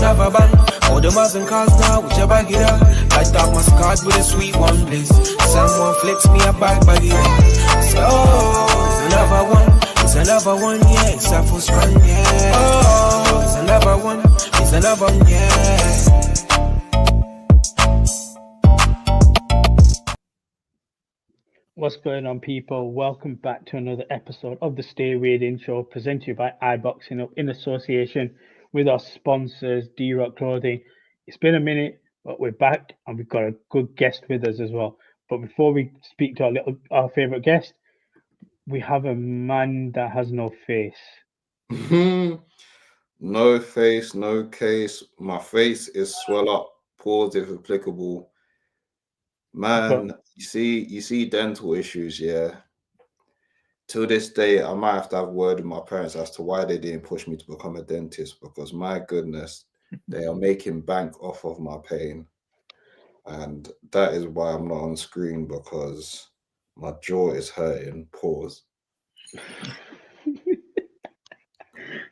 another bang. All them having cars now, with your bag it up. Light up my scars with a sweet one, please. Someone flips me a bag it up. So, it's another one. It's another one, yeah. It's a full strand, yeah. Oh, it's another one. It's another one, yeah. What's going on, people? Welcome back to another episode of the Stay Within Show, presented to you by iBoxingHub in association with our sponsors, D-Rock Clothing. It's been a minute, but we're back and we've got a good guest with us as well. But before we speak to our favorite guest, we have a man that has no face. No face, no case. My face is swell up. Pause if applicable. Man, you see dental issues, yeah. To this day, I might have to have a word with my parents as to why they didn't push me to become a dentist, because my goodness, they are making bank off of my pain. And that is why I'm not on screen, because my jaw is hurting. Pause.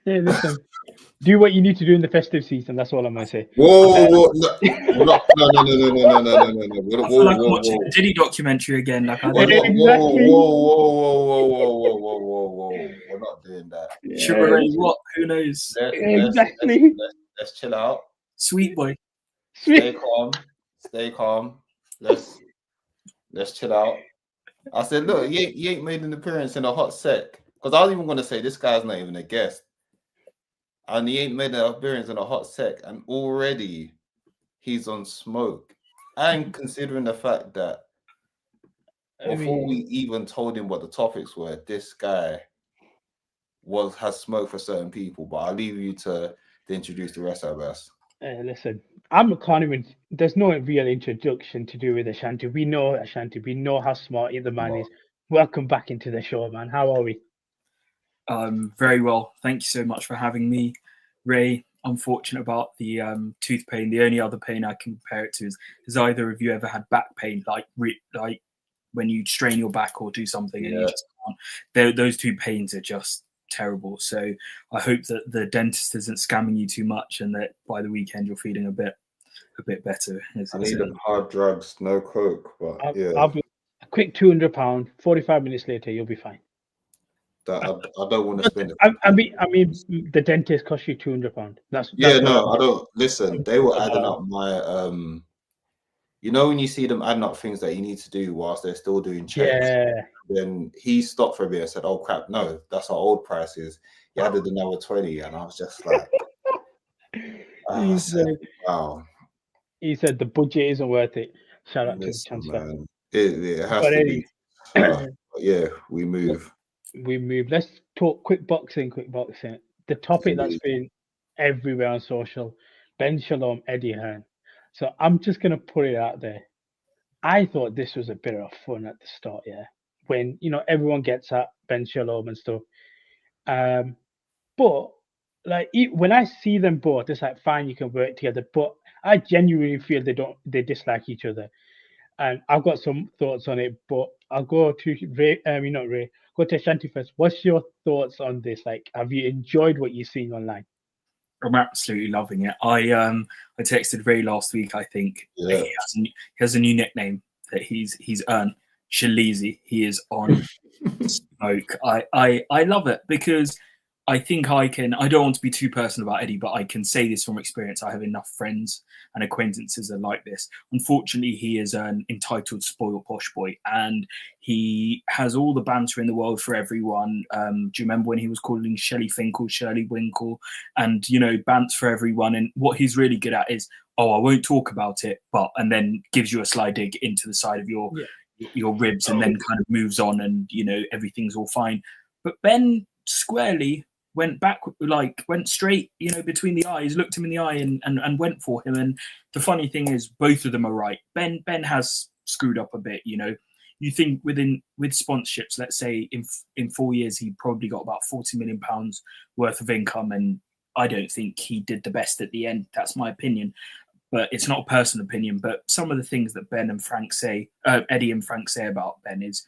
Hey, listen. Do what you need to do in the festive season. That's all I'm gonna say. Whoa, no. I feel like I'm watching the Diddy documentary again. Like, Whoa. We're not doing that. Sugar Ray, what? Who knows? Exactly. Let's chill out. Sweet boy. Stay calm. Let's chill out. I said, look, he ain't made an appearance in a hot sec. Because I was even gonna say this guy's not even a guest. And he ain't made an appearance in a hot sec, and already he's on smoke. And considering the fact that before we even told him what the topics were, this guy has smoke for certain people. But I'll leave you to introduce the rest of us. Listen, there's no real introduction to do with Ashanti. We know Ashanti. We know how smart the man is. Welcome back into the show, man. How are we? Very well. Thank you so much for having me, Ray. Unfortunate about the tooth pain. The only other pain I can compare it to is either of you ever had back pain, like when you strain your back or do something and you just can't. Those two pains are just terrible. So I hope that the dentist isn't scamming you too much and that by the weekend you're feeling a bit better. I need them hard drugs, no coke, but I'll be a quick £200. 45 minutes later, you'll be fine. That I don't want to spend it. I mean, the dentist cost you £200. That's I don't listen. They were adding up my you know when you see them adding up things that you need to do whilst they're still doing checks. Yeah. Then he stopped for a bit and said, "Oh crap, no, that's our old prices." He added another 20, and I was just like, "Wow." He said the budget isn't worth it. Shout out to the chancellor. It has to be. Yeah, we move. Let's talk quick boxing. The topic that's been everywhere on social: Ben Shalom, Eddie Hearn. So I'm just gonna put it out there. I thought this was a bit of fun at the start, when everyone gets at Ben Shalom and stuff. But like when I see them both, it's like fine, you can work together. But I genuinely feel they dislike each other. And I've got some thoughts on it, but I'll go to Ray. Go to Ashanti first. What's your thoughts on this? Like, have you enjoyed what you're seeing online? I'm absolutely loving it. I texted Ray last week. I think he has a new nickname that he's earned. Shaleezy. He is on smoke. I love it because I think I don't want to be too personal about Eddie, but I can say this from experience. I have enough friends and acquaintances that are like this. Unfortunately, he is an entitled, spoiled, posh boy, and he has all the banter in the world for everyone. Do you remember when he was calling Shelley Finkel, Shirley Winkle, and, bants for everyone? And what he's really good at is, I won't talk about it, and then gives you a sly dig into the side of your ribs and then kind of moves on and, everything's all fine. But Ben squarely went straight, between the eyes, looked him in the eye and went for him. And the funny thing is, both of them are right. Ben has screwed up a bit, You think with sponsorships, let's say in 4 years, he probably got about £40 million worth of income. And I don't think he did the best at the end. That's my opinion. But it's not a personal opinion. But some of the things that Eddie and Frank say about Ben is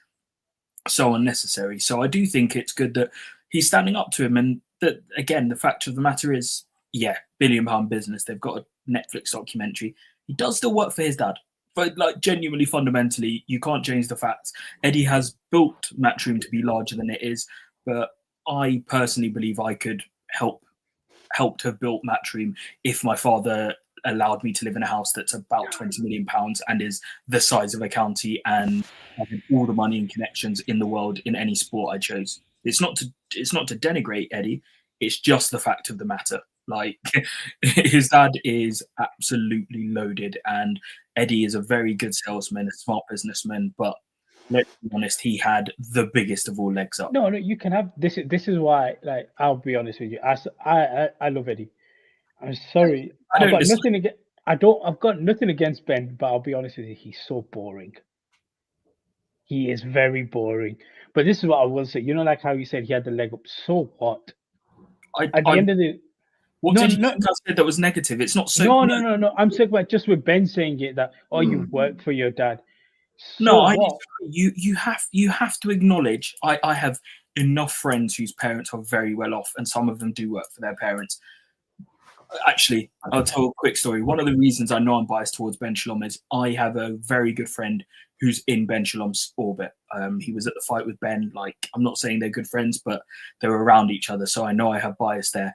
so unnecessary. So I do think it's good that he's standing up to him, and that, again, the fact of the matter is, £1 billion business. They've got a Netflix documentary. He does still work for his dad. But like genuinely, fundamentally, you can't change the facts. Eddie has built Matchroom to be larger than it is, but I personally believe I could help to have built Matchroom if my father allowed me to live in a house that's about £20 million and is the size of a county and having all the money and connections in the world in any sport I chose. It's not to denigrate Eddie. It's just the fact of the matter. Like, his dad is absolutely loaded, and Eddie is a very good salesman, a smart businessman, but let's be honest, he had the biggest of all legs up. No, you can have this. This is why, like, I'll be honest with you. I love Eddie. I'm sorry. I've got nothing against Ben, but I'll be honest with you. He's so boring. He is very boring. But this is what I will say. You know, like how you said he had the leg up. So what? At the end of the What did you think I said that was negative? It's not so. No. I'm saying about just with Ben saying it that you work for your dad. So no, what? You have to acknowledge. I have enough friends whose parents are very well off, and some of them do work for their parents. Actually, I'll tell a quick story. One of the reasons I know I'm biased towards Ben Shalom is I have a very good friend who's in Ben Shalom's orbit. He was at the fight with Ben. Like, I'm not saying they're good friends, but they're around each other, so I know I have bias there.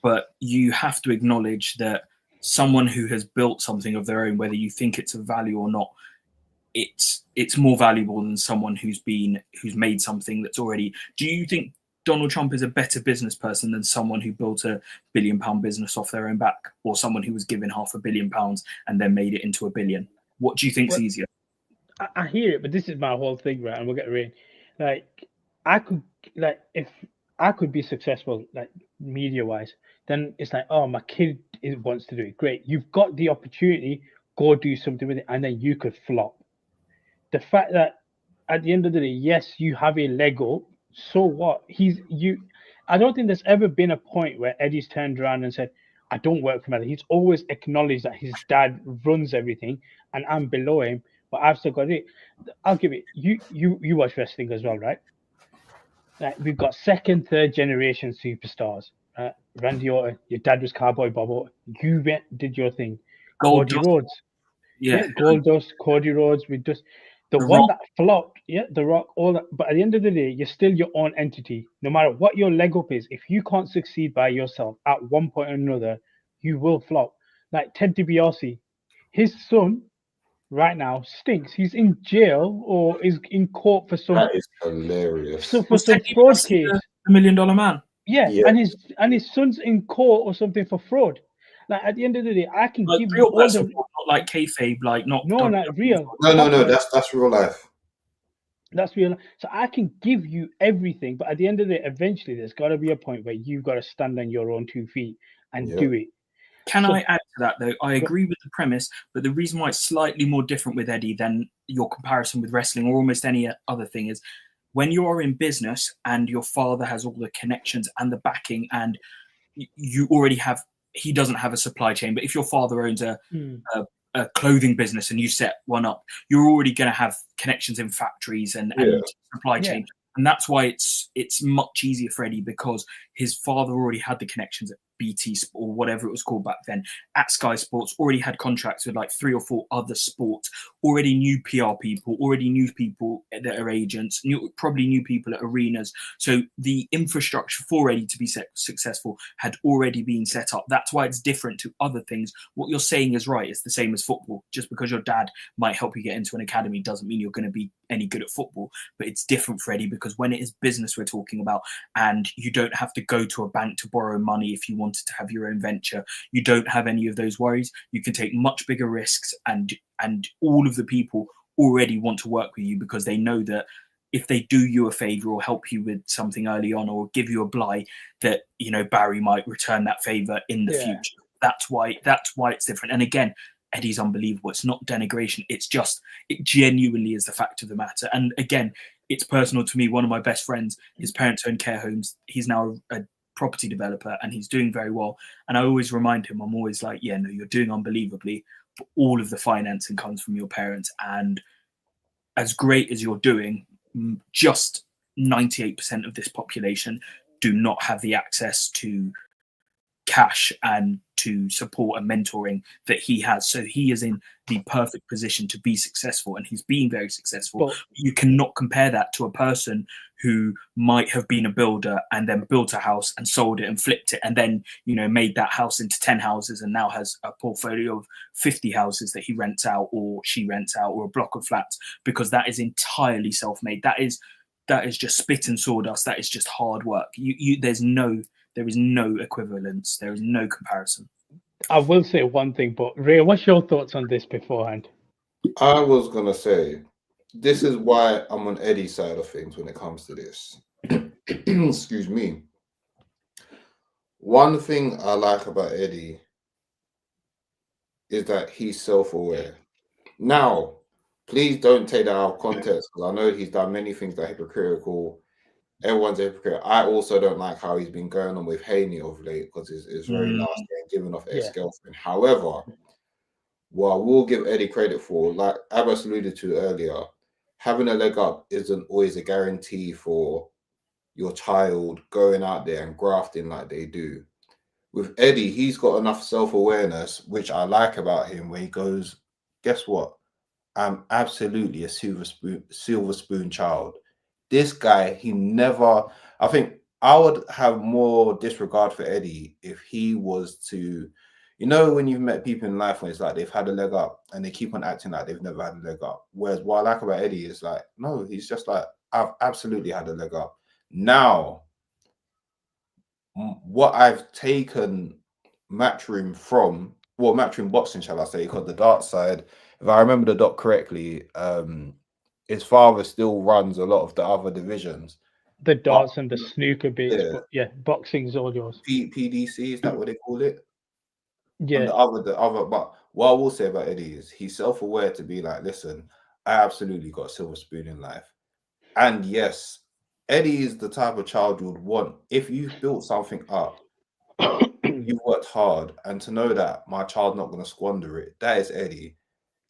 But you have to acknowledge that someone who has built something of their own, whether you think it's of value or not, it's more valuable than someone who's made something that's already. Do you think Donald Trump is a better business person than someone who built £1 billion business off their own back, or someone who was given £500 million and then made it into £1 billion? What do you think's easier? I hear it, but this is my whole thing, right? And we'll get right. Like, if I could be successful, like media wise, then it's like, oh, my kid wants to do it. Great, you've got the opportunity. Go do something with it, and then you could flop. The fact that at the end of the day, yes, you have a leg up. So what? I don't think there's ever been a point where Eddie's turned around and said, I don't work for Eddie. He's always acknowledged that his dad runs everything and I'm below him, but I've still got it. I'll give it. You watch wrestling as well, right? Like, we've got second, third generation superstars. Randy Orton, your dad was Cowboy Bob. You did your thing. Cody Rhodes. Yeah, Goldust, Cody Rhodes. We just the one Rock. That flopped, The Rock, all that. But at the end of the day, you're still your own entity. No matter what your leg up is, if you can't succeed by yourself at one point or another, you will flop. Like Ted DiBiase, his son right now stinks. He's in jail or is in court for some. That is hilarious. So for some fraud case, $1 million man. Yeah, and his son's in court or something for fraud. Like, at the end of the day, I can like give real you all the not like kayfabe, like not like real. No, that's real life. That's real. So I can give you everything, but at the end of the day, eventually there's got to be a point where you've got to stand on your own 2 feet and do it. Can I add to that though? I agree with the premise, but the reason why it's slightly more different with Eddie than your comparison with wrestling or almost any other thing is when you are in business and your father has all the connections and the backing, and you already have. He doesn't have a supply chain, but if your father owns a clothing business and you set one up, you're already going to have connections in factories and supply chain. And that's why it's much easier for Eddie, because his father already had the connections at BT or whatever it was called back then, at Sky Sports, already had contracts with like 3 or 4 other sports, already knew PR people, already knew people that are agents, probably knew people at arenas. So the infrastructure for Eddie to be successful had already been set up. That's why it's different to other things. What you're saying is right. It's the same as football. Just because your dad might help you get into an academy doesn't mean you're going to be any good at football. But it's different for Eddie because when it is business we're talking about, and you don't have to go to a bank to borrow money if you wanted to have your own venture, you don't have any of those worries. You can take much bigger risks, and all of the people already want to work with you because they know that if they do you a favor or help you with something early on or give you a blight, that Barry might return that favor in the future. That's why it's different. And again, Eddie's unbelievable. It's not denigration. It genuinely is the fact of the matter. And again, it's personal to me. One of my best friends, his parents own care homes. He's now a property developer and he's doing very well. And I always remind him, I'm always like, yeah, no, you're doing unbelievably, but all of the financing comes from your parents. And as great as you're doing, just 98% of this population do not have the access to cash and to support and mentoring that he has. So he is in the perfect position to be successful, and he's being very successful. But you cannot compare that to a person who might have been a builder and then built a house and sold it and flipped it and then, you know, made that house into 10 houses and now has a portfolio of 50 houses that he rents out or she rents out, or a block of flats, because that is entirely self-made. That is just spit and sawdust. That is just hard work. There is no equivalence. There is no comparison. I will say one thing, but Ray, what's your thoughts on this beforehand? I was gonna say, this is why I'm on Eddie's side of things when it comes to this. Excuse me. One thing I like about Eddie is that he's self-aware. Now, please don't take that out of context, because I know he's done many things that are hypocritical. Everyone's a hypocrite. I also don't like how he's been going on with Haney of late, because it's very nasty and giving off ex-girlfriend. However, what I will give Eddie credit for, like Abbas alluded to earlier, having a leg up isn't always a guarantee for your child going out there and grafting like they do. With Eddie, he's got enough self-awareness, which I like about him, where he goes, guess what? I'm absolutely a silver spoon child. This guy, he never, I think I would have more disregard for Eddie if he was to, you know, when you've met people in life when it's like they've had a leg up and they keep on acting like they've never had a leg up. Whereas what I like about Eddie is like, no, he's just like, I've absolutely had a leg up. Now, what I've taken Matchroom from, well, Matchroom boxing, shall I say, because the dart side, if I remember the doc correctly, his father still runs a lot of the other divisions. The darts and the snooker bits, but boxing's all yours. PDC, is that what they call it? Yeah. And the other, but what I will say about Eddie is he's self-aware to be like, listen, I absolutely got a silver spoon in life. And yes, Eddie is the type of child you would want. If you've built something up, you've worked hard, and to know that my child's not going to squander it, that is Eddie.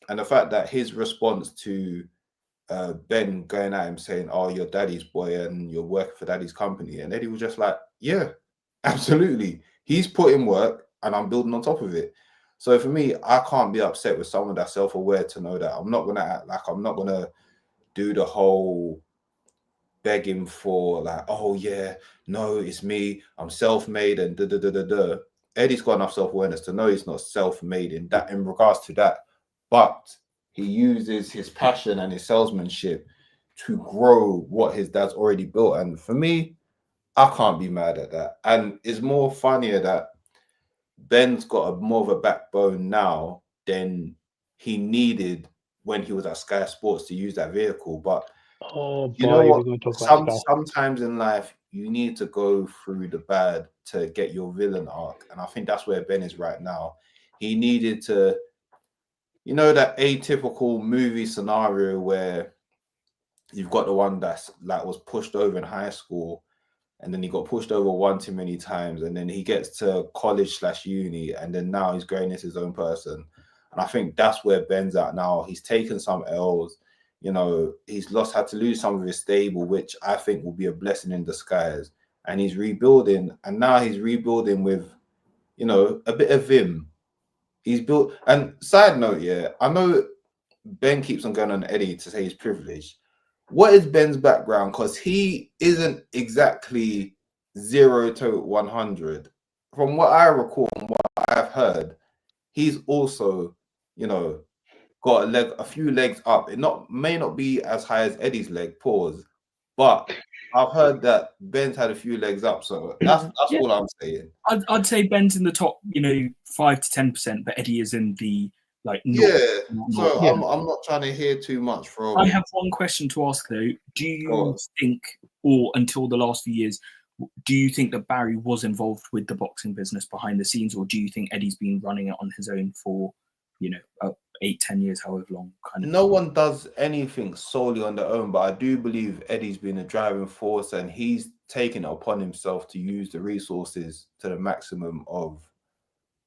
And the fact that his response to Benn going at him saying, oh, you're daddy's boy and you're working for daddy's company, and Eddie was just like, yeah, absolutely. He's put in work and I'm building on top of it. So for me, I can't be upset with someone that's self-aware to know that I'm not going to act like I'm not going to do the whole begging for like, oh yeah, no, it's me, I'm self-made and da-da-da-da-da. Eddie's got enough self-awareness to know he's not self-made in regards to that, but he uses his passion and his salesmanship to grow what his dad's already built. And for me, I can't be mad at that. And it's more funnier that Ben's got more of a backbone now than he needed when he was at Sky Sports to use that vehicle. But you know what? Sometimes in life, you need to go through the bad to get your villain arc. And I think that's where Ben is right now. He needed to, you know, that atypical movie scenario where you've got the one that's like was pushed over in high school, and then he got pushed over one too many times, and then he gets to college/uni, and then now he's growing as his own person. And I think that's where Ben's at now. He's taken some L's, you know, had to lose some of his stable, which I think will be a blessing in disguise. And he's rebuilding, and now he's rebuilding with, you know, a bit of vim. He's built. And side note, yeah, I know Ben keeps on going on Eddie to say he's privileged. What is Ben's background? Because he isn't exactly 0 to 100. From what I recall and what I've heard, he's also, you know, got a few legs up. It may not be as high as Eddie's leg, pause, but I've heard that Ben's had a few legs up. So that's all I'm saying. I'd say Ben's in the top, you know, 5 to 10%, but Eddie is in the like. I'm not trying to hear too much from. I have one question to ask though. Do you think, or until the last few years, do you think that Barry was involved with the boxing business behind the scenes, or do you think Eddie's been running it on his own for, you know, 8-10 years, however long? No one does anything solely on their own, but I do believe Eddie's been a driving force, and he's taken it upon himself to use the resources to the maximum of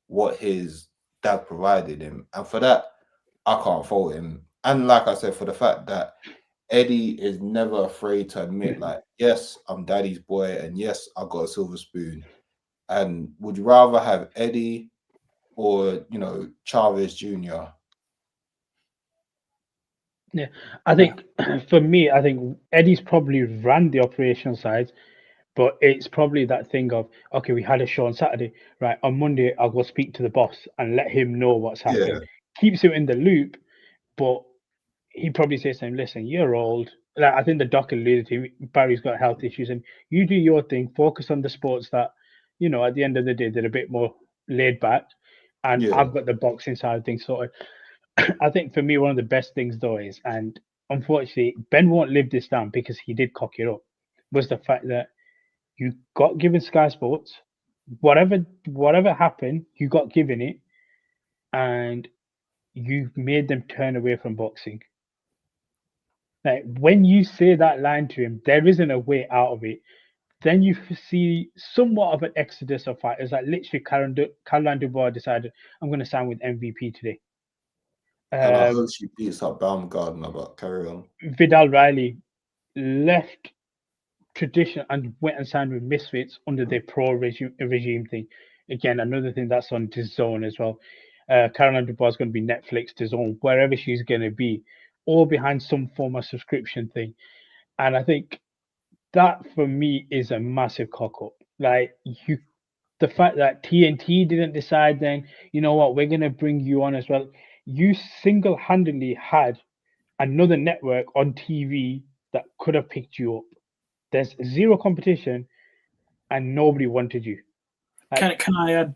what his dad provided him. And for that, I can't fault him. And like I said, for the fact that Eddie is never afraid to admit, like, yes, I'm daddy's boy, and yes, I got a silver spoon. And would you rather have Eddie or, you know, Chavez Jr.? Yeah, I think for me, I think Eddie's probably ran the operational side, but it's probably that thing of, okay, we had a show on Saturday, right? On Monday, I'll go speak to the boss and let him know what's happening. Keeps him in the loop, but he probably says to him, listen, you're old. Like, I think the doc alluded to him, Barry's got health issues, and you do your thing, focus on the sports that, you know, at the end of the day, they're a bit more laid back. And I've got the boxing side of things sorted. I think for me, one of the best things though is, and unfortunately, Ben won't live this down because he did cock it up, was the fact that you got given Sky Sports, whatever happened, you got given it, and you made them turn away from boxing. Like when you say that line to him, there isn't a way out of it. Then you see somewhat of an exodus of fighters. Like literally, Caroline Dubois decided, I'm going to sign with MVP today. And I hope she beats up Baumgartner, but carry on. Vidal Riley left tradition and went and signed with Misfits under the pro regime thing. Again, another thing that's on DAZN as well. Caroline Dubois is going to be Netflix, DAZN, wherever she's going to be, all behind some form of subscription thing. And I think that for me is a massive cock up. Like the fact that TNT didn't decide then, you know what, we're going to bring you on as well. You single-handedly had another network on TV that could have picked you up. There's zero competition and nobody wanted you. Can I add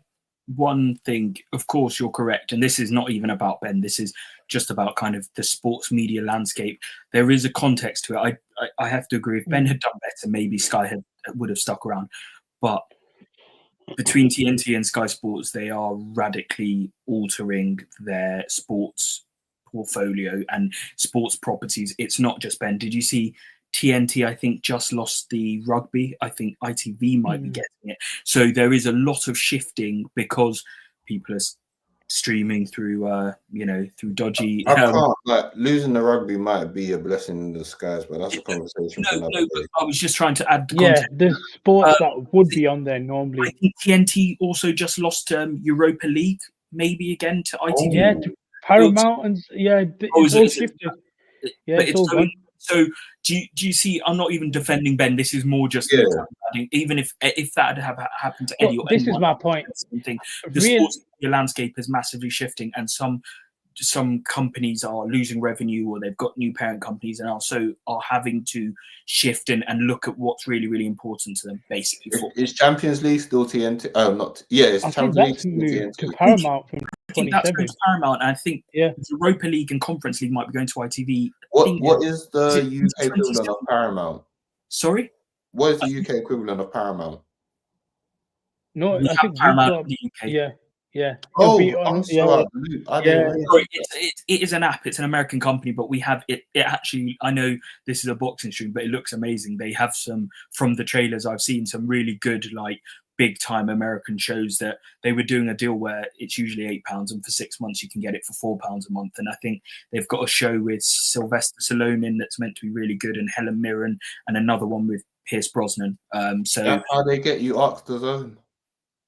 one thing? Of course, you're correct. And this is not even about Ben. This is just about kind of the sports media landscape. There is a context to it. I have to agree. If Ben had done better, maybe Sky would have stuck around. But between TNT and Sky Sports, they are radically altering their sports portfolio and sports properties. It's not just Ben. Did you see TNT, I think, just lost the rugby? I think ITV might be getting it. So there is a lot of shifting because people are streaming through, through dodgy. I can't, like, losing the rugby might be a blessing in disguise, but that's a conversation for another day. I was just trying to add the context. There's sports that would be on there normally. I think TNT also just lost Europa League, maybe again to ITV. Yeah, to Paramount, and it's all shifted. Yeah, it's all gone. So do you see? I'm not even defending Ben. This is more just even if that had happened to Eddie. This is my point. The sports landscape is massively shifting, and some companies are losing revenue, or they've got new parent companies, and also are having to shift and look at what's really, really important to them. Basically, is Champions League still TNT? Oh, not It's Champions League still TNT. To Paramount from 27. I think that's going to Paramount, and I think Europa League and Conference League might be going to ITV. What is the UK equivalent of Paramount? Sorry, what is the UK equivalent of Paramount? No, I think Paramount in the UK. Yeah. It is an app. It's an American company, but we have it. It actually, I know this is a boxing stream, but it looks amazing. They have some, from the trailers I've seen, some really good, like, big time American shows that they were doing a deal where it's usually £8, and for 6 months you can get it for £4 a month. And I think they've got a show with Sylvester Stallone in that's meant to be really good, and Helen Mirren, and another one with Pierce Brosnan. So that's how they get you off the zone.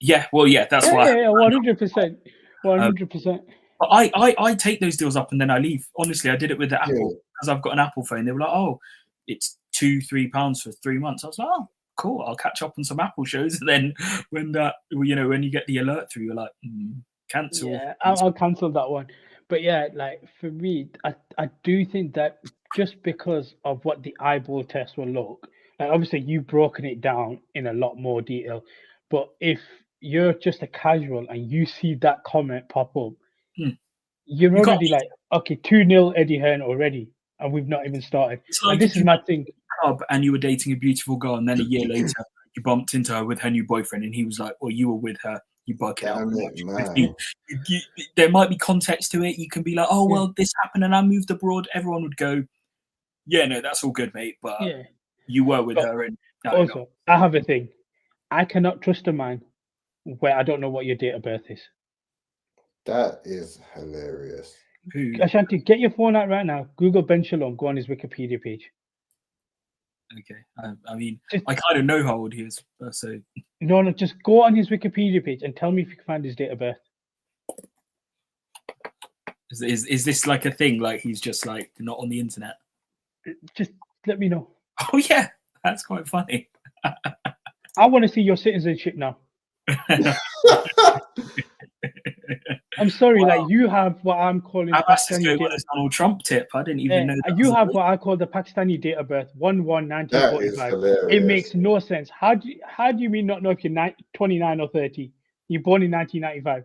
Yeah, well, that's why. 100%. 100%. But I take those deals up and then I leave. Honestly, I did it with the Apple because I've got an Apple phone. They were like, oh, it's £2-3 for 3 months. I was like, oh, cool. I'll catch up on some Apple shows. And then when you get the alert through, you're like, cancel. Yeah, I'll cancel that one. But like for me, I do think that just because of what the eyeball test will look, like obviously you've broken it down in a lot more detail, but if you're just a casual and you see that comment pop up, you're already like, okay, 2-0 Eddie Hearn already, and we've not even started. Like, this is my thing. Club and you were dating a beautiful girl, and then a year later you bumped into her with her new boyfriend, and he was like, well, you were with her, you bug it out. There might be context to it. You can be like, oh, well, this happened and I moved abroad. Everyone would go, yeah, no, that's all good, mate, but you were with her. And also, I have a thing. I cannot trust a man where I don't know what your date of birth is. That is hilarious. Ashanti, get your phone out right now. Google Benn Shalom. Go on his Wikipedia page. Okay. I mean, I kind of know how old he is, so. No, just go on his Wikipedia page and tell me if you can find his date of birth. Is this like a thing? Like he's just like not on the internet? Just let me know. Oh yeah, that's quite funny. I want to see your citizenship now. I'm sorry, like you have what I'm calling Abbas is going with a Donald Trump tip. I didn't even know. You have what I call the Pakistani date of birth, 1/1/1945. It makes no sense. How do you mean not know if you're 29 or 30? You're born in 1995.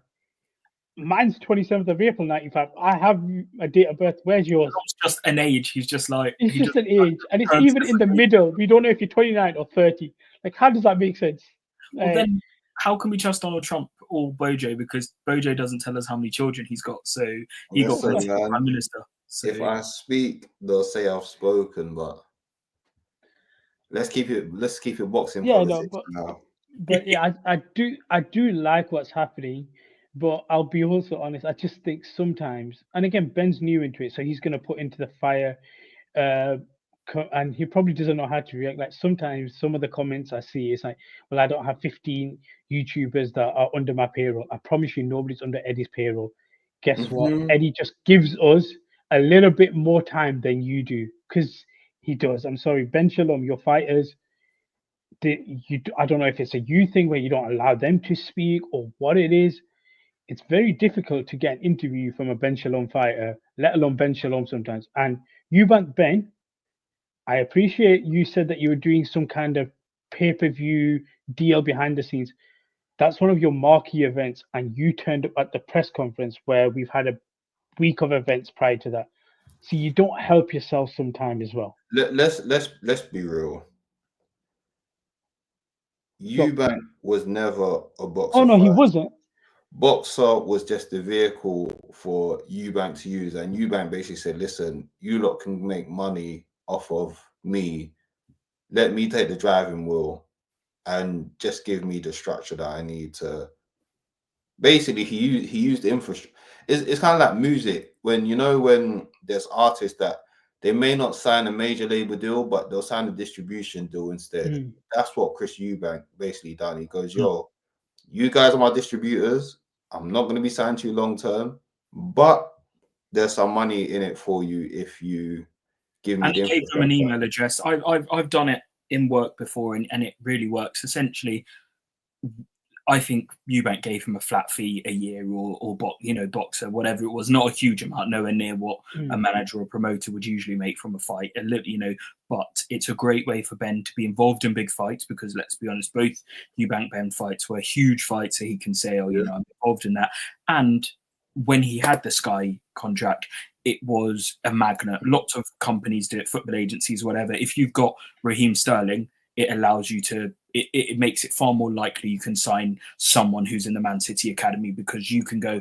Mine's 27th of April 95. I have a date of birth. Where's yours? It's just an age. He's just like it's just an age, and it's even in the middle. We don't know if you're 29 or 30. Like, how does that make sense? Well, then how can we trust Donald Trump or Bojo? Because Bojo doesn't tell us how many children he's got. So he got prime minister. So. If I speak, they'll say I've spoken. But let's keep it boxing politics now. But yeah, I do like what's happening. But I'll be also honest. I just think sometimes, and again, Ben's new into it, so he's going to put into the fire, and he probably doesn't know how to react. Like sometimes, some of the comments I see is like, "Well, I don't have 15 YouTubers that are under my payroll." I promise you, nobody's under Eddie's payroll. Guess what? Eddie just gives us a little bit more time than you do, because he does. I'm sorry, Ben Shalom, your fighters. I don't know if it's a you thing where you don't allow them to speak or what it is. It's very difficult to get an interview from a Ben Shalom fighter, let alone Ben Shalom sometimes. And Eubank Ben, I appreciate you said that you were doing some kind of pay-per-view deal behind the scenes. That's one of your marquee events, and you turned up at the press conference where we've had a week of events prior to that. So you don't help yourself sometimes as well. Let's be real. Eubank was never a boxer. Oh no, he wasn't. Boxer was just the vehicle for Eubank to use, and Eubank basically said, "Listen, you lot can make money off of me. Let me take the driving wheel, and just give me the structure that I need to." Basically, he used the infrastructure. It's kind of like music when there's artists that they may not sign a major label deal, but they'll sign a distribution deal instead. That's what Chris Eubank basically done. He goes, "Yo, you guys are my distributors. I'm not going to be signed to you long term, but there's some money in it for you if you give me." And he gave them an email address. I've done it in work before, and it really works. Essentially, I think Eubank gave him a flat fee a year, or Boxer, whatever it was, not a huge amount, nowhere near what a manager or promoter would usually make from a fight, but it's a great way for Ben to be involved in big fights, because let's be honest, both Eubank Ben fights were huge fights, so he can say, I'm involved in that. And when he had the Sky contract, it was a magnet. Lots of companies do it, football agencies, whatever. If you've got Raheem Sterling, it allows you to, it makes it far more likely you can sign someone who's in the Man City Academy, because you can go,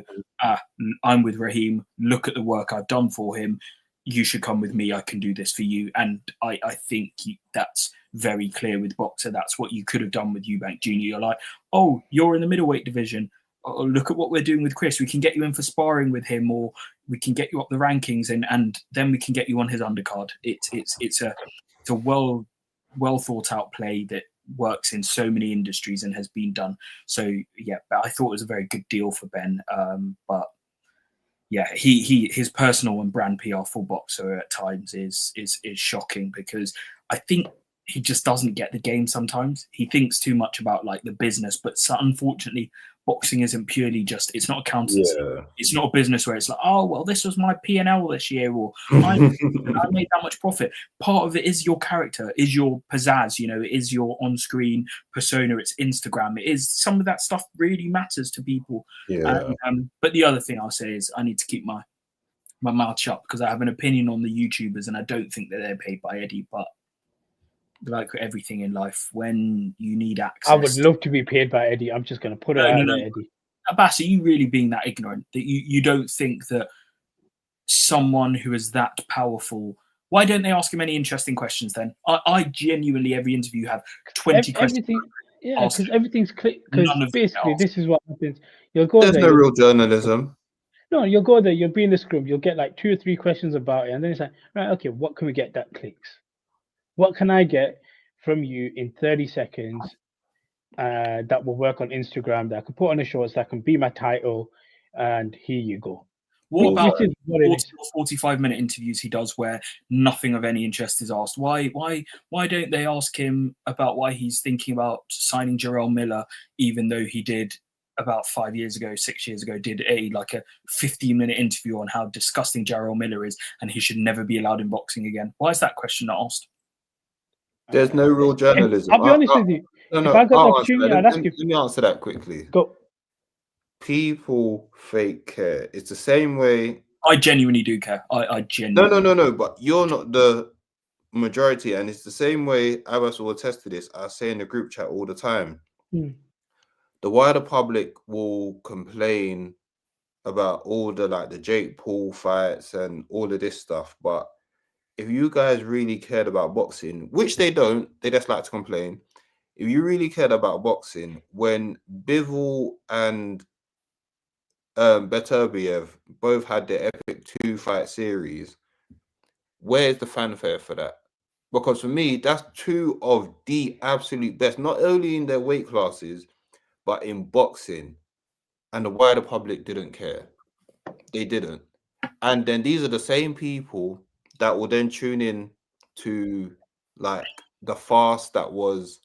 I'm with Raheem, look at the work I've done for him, you should come with me, I can do this for you. And I think that's very clear with Boxer. That's what you could have done with Eubank Jr. You're like, oh, you're in the middleweight division. Oh, look at what we're doing with Chris. We can get you in for sparring with him, or we can get you up the rankings, and then we can get you on his undercard. It's a well thought out play that works in so many industries and has been done. So yeah, but I thought it was a very good deal for Ben. But yeah, his personal and brand PR for Boxer at times is shocking, because I think he just doesn't get the game sometimes. He thinks too much about like the business, but unfortunately, boxing isn't purely just, it's not accountancy. Yeah. It's not a business where it's like, oh, well, this was my P&L this year, or I made that much profit. Part of it is your character, is your pizzazz, it is your on-screen persona, it's Instagram. It is, some of that stuff really matters to people. Yeah. But the other thing I'll say is I need to keep my mouth shut, because I have an opinion on the YouTubers, and I don't think that they're paid by Eddie, but like everything in life, when you need access, I would love to be paid by Eddie. I'm just going to put it out there, Eddie. Abbas, are you really being that ignorant that you don't think that someone who is that powerful, why don't they ask him any interesting questions then? I genuinely, every interview, have 20 questions. Yeah, because everything's clicked. Because basically, this is what happens. You'll go There's no real journalism. No, you'll go there, you'll be in the scrum, you'll get like 2 or 3 questions about it, and then it's like, right, okay, what can we get that clicks? What can I get from you in 30 seconds that will work on Instagram, that I can put on a shorts, that can be my title, and here you go. What about This is what it is. 45-minute interviews he does where nothing of any interest is asked? Why don't they ask him about why he's thinking about signing Jarrell Miller, even though he did about 6 years ago, did a 15-minute interview on how disgusting Jarrell Miller is and he should never be allowed in boxing again? Why is that question not asked? There's no real journalism. I'll be honest with you. No, if I got the I'll opportunity, I'd ask you. Let me answer that quickly. Go. People fake care. It's the same way. I genuinely do care. I genuinely. No. But you're not the majority, and it's the same way. Abbas will attest to this. I say in the group chat all the time. The wider public will complain about all the Jake Paul fights and all of this stuff, but if you guys really cared about boxing, which they don't, they just like to complain. If you really cared about boxing, when Bivol and Beterbiev both had the epic 2-fight series, where's the fanfare for that? Because for me, that's two of the absolute best, not only in their weight classes, but in boxing. And the wider public didn't care. They didn't. And then these are the same people that will then tune in to the fast that was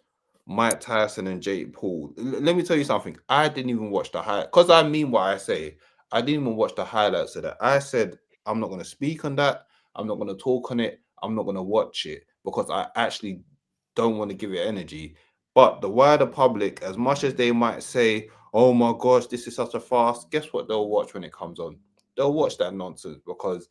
Mike Tyson and Jake Paul. Let me tell you something. I didn't even watch the highlights, because I mean what I say. I didn't even watch the highlights of that. I said, I'm not going to speak on that. I'm not going to talk on it. I'm not going to watch it because I actually don't want to give it energy. But the wider public, as much as they might say, oh my gosh, this is such a fast, guess what they'll watch when it comes on? They'll watch that nonsense, because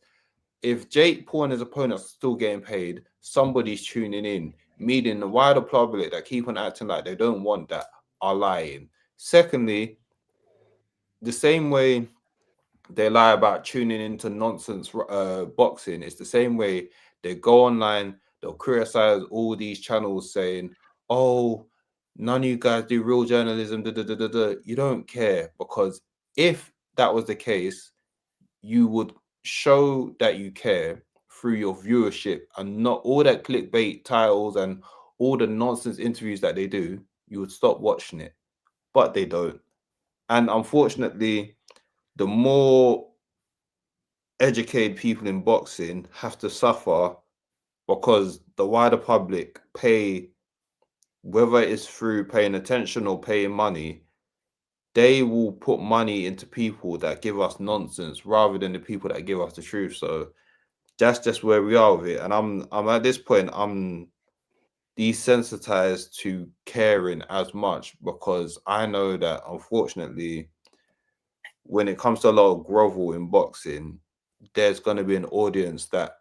if Jake Paul and his opponents are still getting paid, somebody's tuning in, meaning the wider public that keep on acting like they don't want that are lying. Secondly, the same way they lie about tuning into nonsense boxing, it's the same way they go online, they'll criticize all these channels saying, oh, none of you guys do real journalism, You don't care, because if that was the case, you would show that you care through your viewership and not all that clickbait titles and all the nonsense interviews that they do. You would stop watching it, but they don't. And unfortunately, the more educated people in boxing have to suffer because the wider public pay, whether it's through paying attention or paying money, they will put money into people that give us nonsense rather than the people that give us the truth. So that's just where we are with it. And I'm at this point, I'm desensitized to caring as much, because I know that unfortunately, when it comes to a lot of grovel in boxing, there's going to be an audience that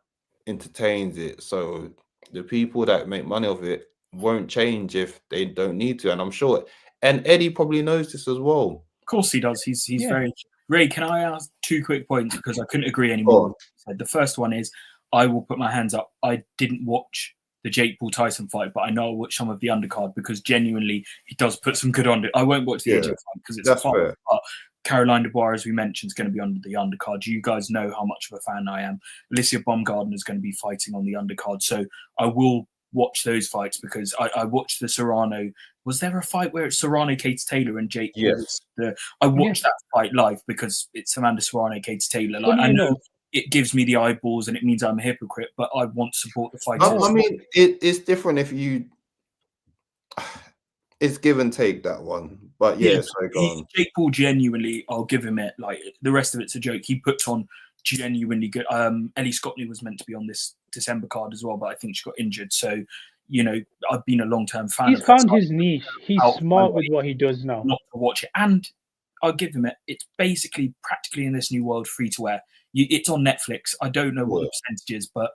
entertains it. So the people that make money of it won't change if they don't need to. And I'm sure, and Eddie probably knows this as well. Of course he does. He's very... Ray, can I ask 2 quick points, because I couldn't agree anymore? The first one is, I will put my hands up. I didn't watch the Jake Paul Tyson fight, but I know I watched some of the undercard, because genuinely he does put some good on it. I won't watch the AJ fight because it's a fight, but Caroline Dubois, as we mentioned, is going to be on the undercard. You guys know how much of a fan I am. Alicia Baumgardner is going to be fighting on the undercard, so I will watch those fights, because I watched the Serrano. Was there a fight where it's Serrano, Katie Taylor, and Jake? Yes. I watched that fight live because it's Amanda Serrano, Katie Taylor. I know it gives me the eyeballs and it means I'm a hypocrite, but I want to support the fight. I mean, it's different if you... It's give and take, that one. But yeah, so go on. Jake Paul, genuinely, I'll give him it. The rest of it's a joke. He puts on genuinely good. Ellie Scotney was meant to be on this December card as well, but I think she got injured. So, I've been a long-term fan. He's found his niche. He's smart with what he does now. Not to watch it. And I'll give him it. It's basically practically in this new world free-to-air. It's on Netflix. I don't know what the percentage is, but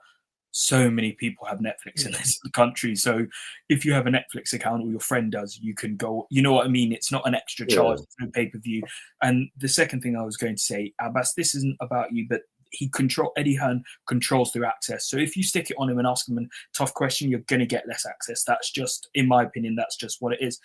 so many people have Netflix in this country. So if you have a Netflix account, or your friend does, you can go, you know what I mean? It's not an extra charge, it's no pay-per-view. And the second thing I was going to say, Abbas, this isn't about you, but Eddie Hearn controls through access. So if you stick it on him and ask him a tough question, you're going to get less access. That's just, in my opinion, that's just what it is.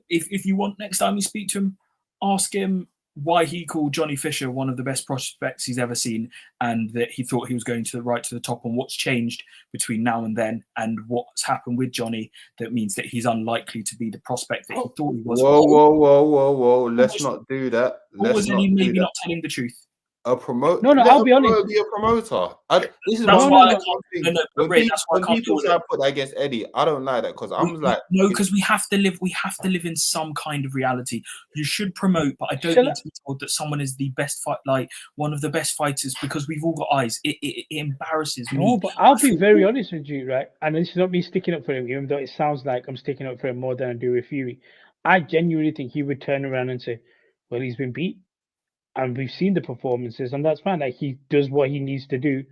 If you want, next time you speak to him, ask him why he called Johnny Fisher one of the best prospects he's ever seen, and that he thought he was going to the top, and what's changed between now and then, and what's happened with Johnny that means that he's unlikely to be the prospect that he thought he was. Whoa. Let's not do that. Was he maybe not telling the truth? A promoter? No, I'll be honest. Be a promoter. This is that's why when people try to put that against Eddie, I don't like that because because we have to live in some kind of reality. You should promote, but I don't need to be told that someone is the best one of the best fighters, because we've all got eyes. It embarrasses me. No, but I'll be very honest with you, right? And this is not me sticking up for him, even though it sounds like I'm sticking up for him more than I do with Fury. I genuinely think he would turn around and say, well, he's been beat. And we've seen the performances, and that's fine. Like, he does what he needs to do,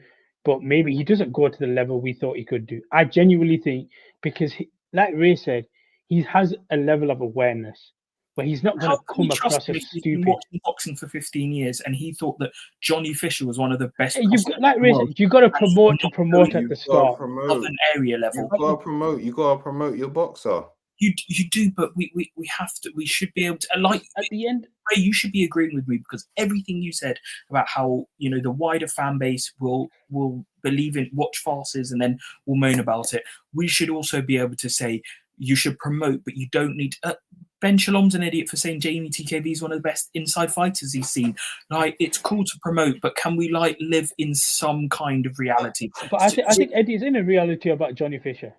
but maybe he doesn't go to the level we thought he could do. I genuinely think, because like Ray said, he has a level of awareness where he's not going to come across as stupid. He's been watching boxing for 15 years, and he thought that Johnny Fisher was one of the best. Like Ray said, you've got to promote at the start of an area level. You got to promote your boxer. You do, but we have to. We should be able to. Like at the end, Ray, you should be agreeing with me, because everything you said about how the wider fan base will believe in, watch farces, and then will moan about it. We should also be able to say you should promote, but you don't need. Ben Shalom's an idiot for saying Jamie TKV is one of the best inside fighters he's seen. Like, it's cool to promote, but can we live in some kind of reality? But I think Eddie is in a reality about Johnny Fisher.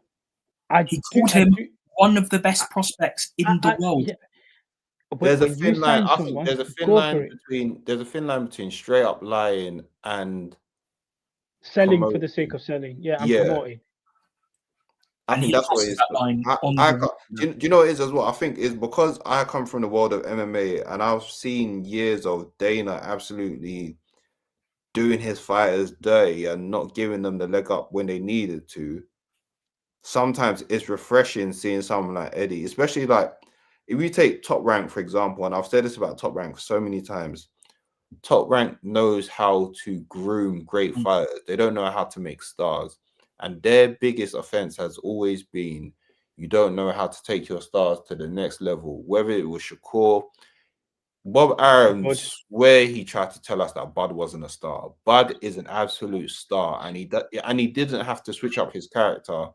He called him one of the best prospects in the world. Yeah. There's a thin line. I think there's a thin line between straight up lying and selling for the sake of selling. Yeah, and promoting. I think that's what it is. Do you know what it is as well? I think it's because I come from the world of MMA, and I've seen years of Dana absolutely doing his fighters dirty and not giving them the leg up when they needed to. Sometimes it's refreshing seeing someone like Eddie, especially like if you take Top Rank, for example, and I've said this about Top Rank so many times. Top Rank knows how to groom great fighters. They don't know how to make stars. And their biggest offense has always been you don't know how to take your stars to the next level. Whether it was Shakur, Bob Arum, where he tried to tell us that Bud wasn't a star. Bud is an absolute star, and he didn't have to switch up his character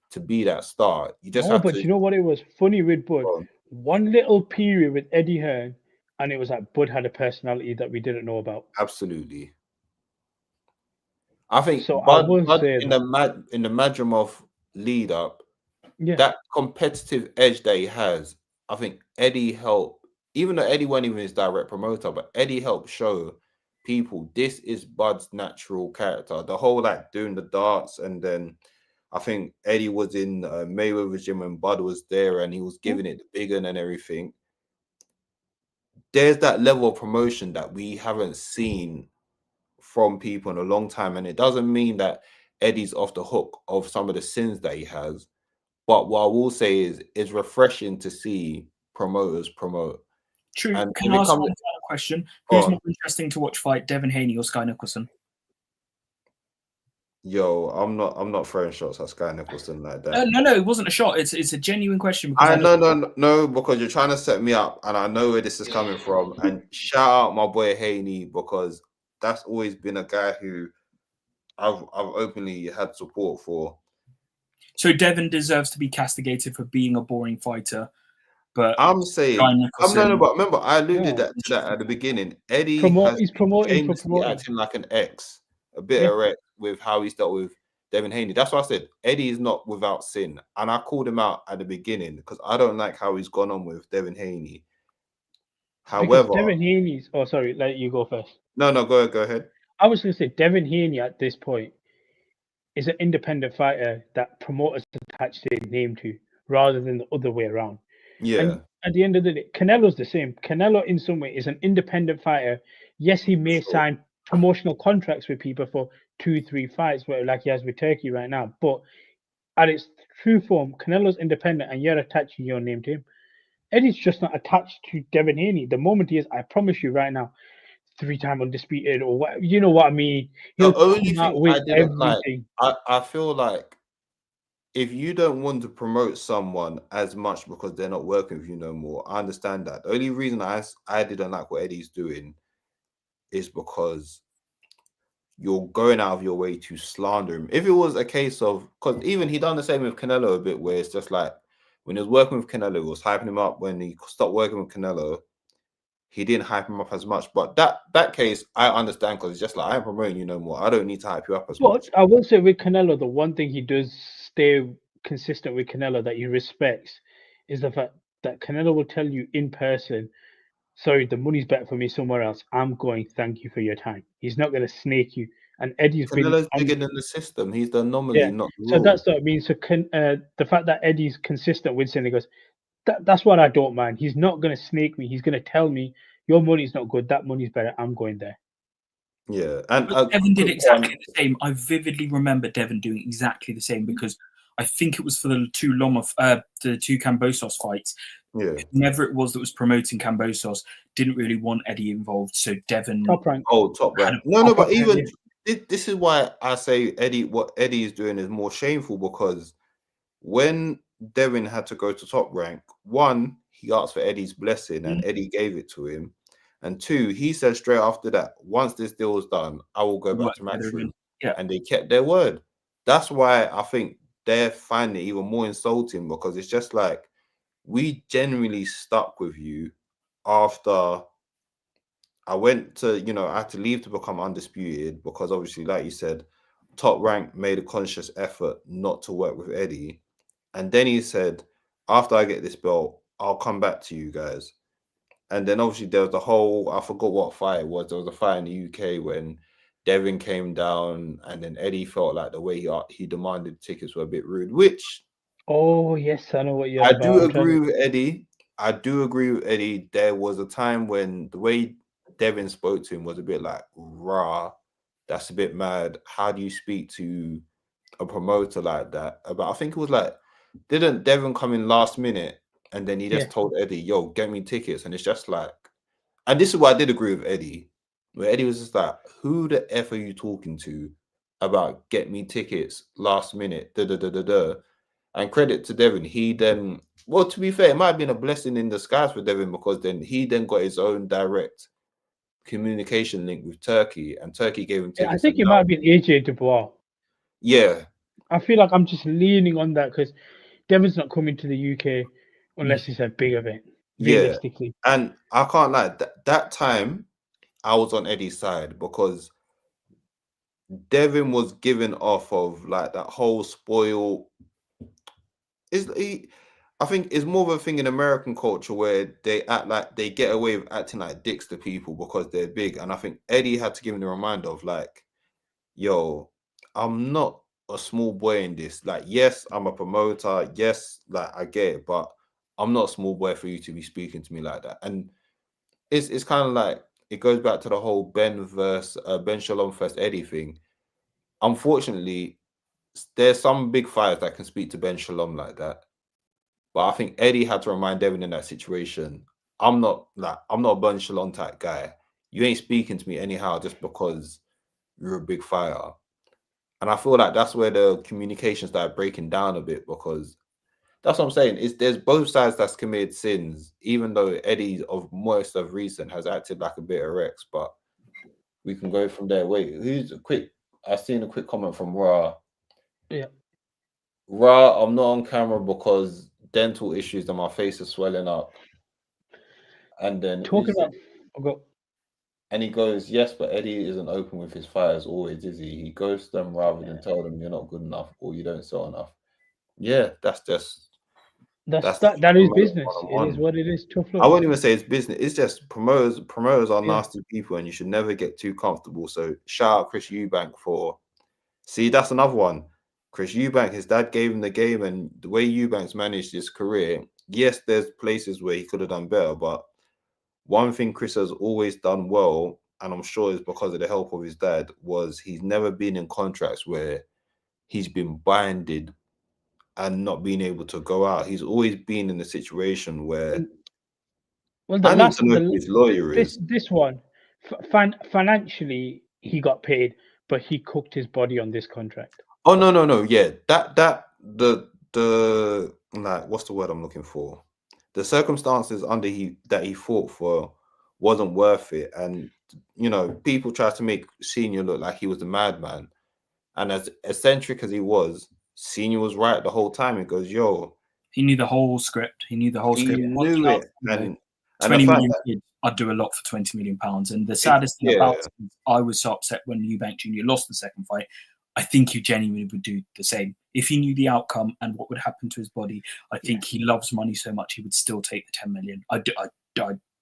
to be that star. You just you know what it was funny with Bud? One little period with Eddie Hearn, and it was like Bud had a personality that we didn't know about. Absolutely. I think so. Bud in the Madrimov lead up, that competitive edge that he has, I think Eddie helped, even though Eddie wasn't even his direct promoter, but Eddie helped show people this is Bud's natural character. The whole like doing the darts, and then I think Eddie was in Mayweather's gym when Bud was there, and he was giving it the big one and everything. There's that level of promotion that we haven't seen from people in a long time, and it doesn't mean that Eddie's off the hook of some of the sins that he has. But what I will say is, it's refreshing to see promoters promote. True. And can I ask one final question? Who's more interesting to watch fight, Devin Haney or Sky Nicholson? Yo, I'm not throwing shots at Sky Nicholson like that. No, it wasn't a shot. It's a genuine question. No, because you're trying to set me up, and I know where this is coming from. And shout out my boy Haney, because that's always been a guy who I've openly had support for. So Devin deserves to be castigated for being a boring fighter, but I'm saying but remember I alluded to that at the beginning. Eddie he's promoting acting like an ex, a bit erect with how he's dealt with Devin Haney. That's why I said Eddie is not without sin, and I called him out at the beginning because I don't like how he's gone on with Devin Haney. However, Devin Haney's. Oh, sorry, let you go first. No, go ahead. I was going to say Devin Haney at this point is an independent fighter that promoters attach their name to, rather than the other way around. Yeah. And at the end of the day, Canelo's the same. Canelo, in some way, is an independent fighter. Yes, he may sign promotional contracts with people for 2-3 fights, like he has with Turkey right now. But at its true form, Canelo's independent, and you're attaching your name to him. Eddie's just not attached to Devin Haney. The moment he is, I promise you right now, 3-time undisputed, or what, you know what I mean. The only thing I didn't like, I feel like if you don't want to promote someone as much because they're not working with you no more, I understand that. The only reason I didn't like what Eddie's doing is because you're going out of your way to slander him. If it was a case of, because even he done the same with Canelo a bit, where it's just like when he was working with Canelo, he was hyping him up. When he stopped working with Canelo, he didn't hype him up as much. But that case, I understand, because it's just like, I'm promoting you no more. I don't need to hype you up as much. I will say with Canelo, the one thing he does stay consistent with Canelo that he respects is the fact that Canelo will tell you in person, sorry, the money's better for me somewhere else. I'm going, thank you for your time. He's not going to snake you. And Eddie's Canelo's been... bigger than the system. He's the anomaly, not the So rule. that's what I mean. So the fact that Eddie's consistent with saying, he goes, that's what I don't mind. He's not going to snake me. He's going to tell me, your money's not good. That money's better. I'm going there. Yeah, and Devin did exactly the same. I vividly remember Devin doing exactly the same, because I think it was for the two Kambosos fights. Yeah, whoever it was that was promoting Kambosos didn't really want Eddie involved, so Devin. Top rank. Oh, top rank. No, but even this is why I say what Eddie is doing is more shameful, because when Devin had to go to top rank, one, he asked for Eddie's blessing and Eddie gave it to him. And two, he said straight after that, once this deal is done, I will go back to Matchroom. Yeah. And they kept their word. That's why I think they're finding it even more insulting, because it's just like, we genuinely stuck with you after I went to, I had to leave to become undisputed, because obviously, like you said, Top Rank made a conscious effort not to work with Eddie. And then he said, after I get this belt, I'll come back to you guys. And then obviously there was the whole, I forgot what fight it was. There was a fight in the UK when Devin came down, and then Eddie felt like the way he demanded tickets were a bit rude, which... Oh, yes, I know what you're about. do agree with Eddie. I do agree with Eddie. There was a time when the way Devin spoke to him was a bit like, rah, that's a bit mad. How do you speak to a promoter like that? But I think it was like, didn't Devin come in last minute and then he just told Eddie, yo, get me tickets? And it's just like, and this is why I did agree with Eddie, where Eddie was just like, who the F are you talking to about get me tickets last minute? And credit to Devin, he then, well, to be fair, it might have been a blessing in disguise for Devin, because then he then got his own direct communication link with Turkey, and Turkey gave him tickets. I think it might have been AJ Dubois. Yeah. I feel like I'm just leaning on that, because Devin's not coming to the UK unless it's a big event, realistically. Yeah. And I can't lie, that time I was on Eddie's side, because Devin was given off of like that whole spoil. I think it's more of a thing in American culture where they act like they get away with acting like dicks to people because they're big. And I think Eddie had to give him the reminder of like, yo, I'm not a small boy in this. Like, yes, I'm a promoter. Yes, like I get it, but I'm not a small boy for you to be speaking to me like that. And it's kind of like, it goes back to the whole Ben Shalom versus Eddie thing. Unfortunately, there's some big fighters that can speak to Ben Shalom like that. But I think Eddie had to remind Devin in that situation, I'm not a Ben Shalom type guy. You ain't speaking to me anyhow just because you're a big fighter. And I feel like that's where the communication started breaking down a bit, because that's what I'm saying. There's both sides that's committed sins, even though Eddie of most of recent has acted like a bit of Rex, but we can go from there. Wait, I've seen a quick comment from Ra. Yeah. Ra, I'm not on camera because dental issues and my face is swelling up. And then and he goes, yes, but Eddie isn't open with his fighters always, is he? He goes to them rather than tell them you're not good enough or you don't sell enough. Yeah, that is business. It is what it is. Tough luck. I won't even say it's business. It's just promoters are nasty people, and you should never get too comfortable. So shout out Chris Eubank see, that's another one. Chris Eubank, his dad gave him the game, and the way Eubank's managed his career, yes, there's places where he could have done better, but one thing Chris has always done well, and I'm sure it's because of the help of his dad, was he's never been in contracts where he's been binded and not being able to go out. He's always been in a situation where I need to know who his lawyer is. This one, financially, he got paid, but he cooked his body on this contract. Oh no! Yeah, the like, what's the word I'm looking for? The circumstances that he fought for wasn't worth it, and you know, people tried to make Senior look like he was the madman, and as eccentric as he was, Senior was right the whole time. He goes, "Yo." He knew the whole script. He knew the whole script. He knew it, and 20 the fact million that, quid, I'd do a lot for 20 million pounds. And the saddest thing about it is I was so upset when Eubank Jr. lost the second fight. I think he genuinely would do the same. If he knew the outcome and what would happen to his body, I think he loves money so much he would still take the 10 million. I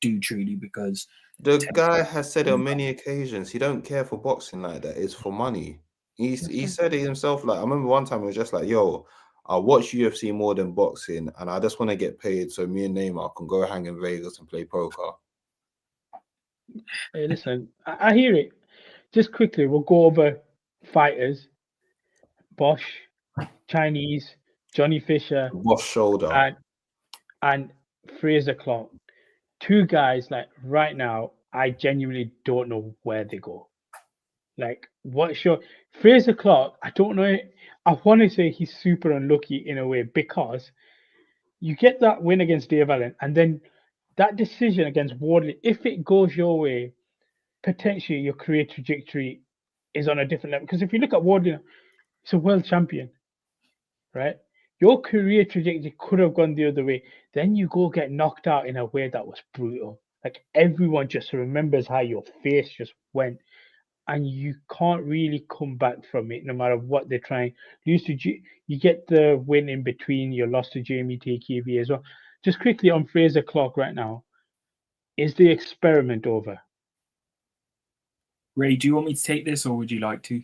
do truly, because the guy has said on many occasions he don't care for boxing like that. It's for money. He said it himself. Like, I remember one time he was just like, "Yo, I watch UFC more than boxing, and I just want to get paid so me and Neymar can go hang in Vegas and play poker." Hey, listen, I hear it. Just quickly, we'll go over fighters: Bosch, Chinese, Johnny Fisher, Boss shoulder. and Fraser Clark. Two guys, like, right now, I genuinely don't know where they go. Like, what's your Fraser Clark? I don't know. I want to say he's super unlucky in a way, because you get that win against Dave Allen, and then that decision against Wardley. If it goes your way, potentially your career trajectory is on a different level. Because if you look at Wardley, he's a world champion, right? Your career trajectory could have gone the other way. Then you go get knocked out in a way that was brutal. Like, everyone just remembers how your face just went, and you can't really come back from it no matter what they're trying. You get the win in between. You lost to Jamie TKV as well. Just quickly on Fraser Clark right now, is the experiment over? Ray, do you want me to take this, or would you like to?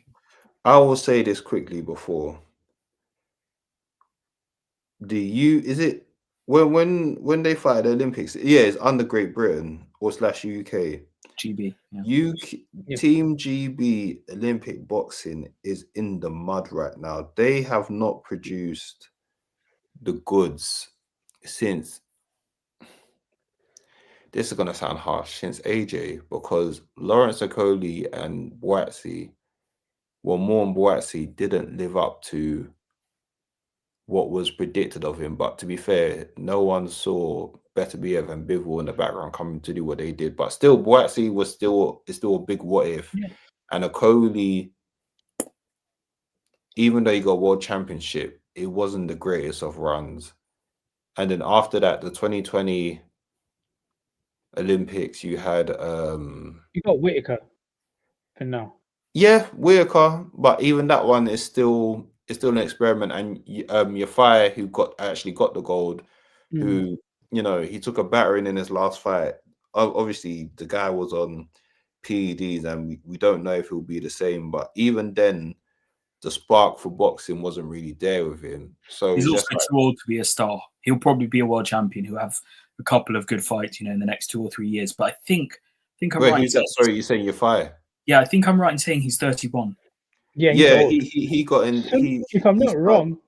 I will say this quickly before. Is it when they fight at the Olympics? Yeah, it's under Great Britain or /UK. GB. Yeah. Team GB Olympic boxing is in the mud right now. They have not produced the goods since. This is gonna sound harsh, since AJ, because Lawrence Okoli and Boatsy, well, more and Boatsy didn't live up to what was predicted of him. But to be fair, no one saw Better Biev and Bivol in the background coming to do what they did. But still, Boatsy is still a big what if. Yeah. And Okoli, even though he got world championship, it wasn't the greatest of runs. And then after that, the 2020 Olympics, you had you got Whitaker for now. Yeah, Whitaker, but even that one is still an experiment. And Yafai, who actually got the gold, who, you know, he took a battering in his last fight. Obviously, the guy was on PEDs, and we don't know if he'll be the same. But even then, the spark for boxing wasn't really there with him. So he's also too old to be a star. He'll probably be a world champion. He'll have a couple of good fights, you know, in the next 2 or 3 years. But I think I'm right. Who's that? Sorry, you're saying Yafai? Yeah, I think I'm right in saying he's 31. Yeah, he got in. If I'm not wrong,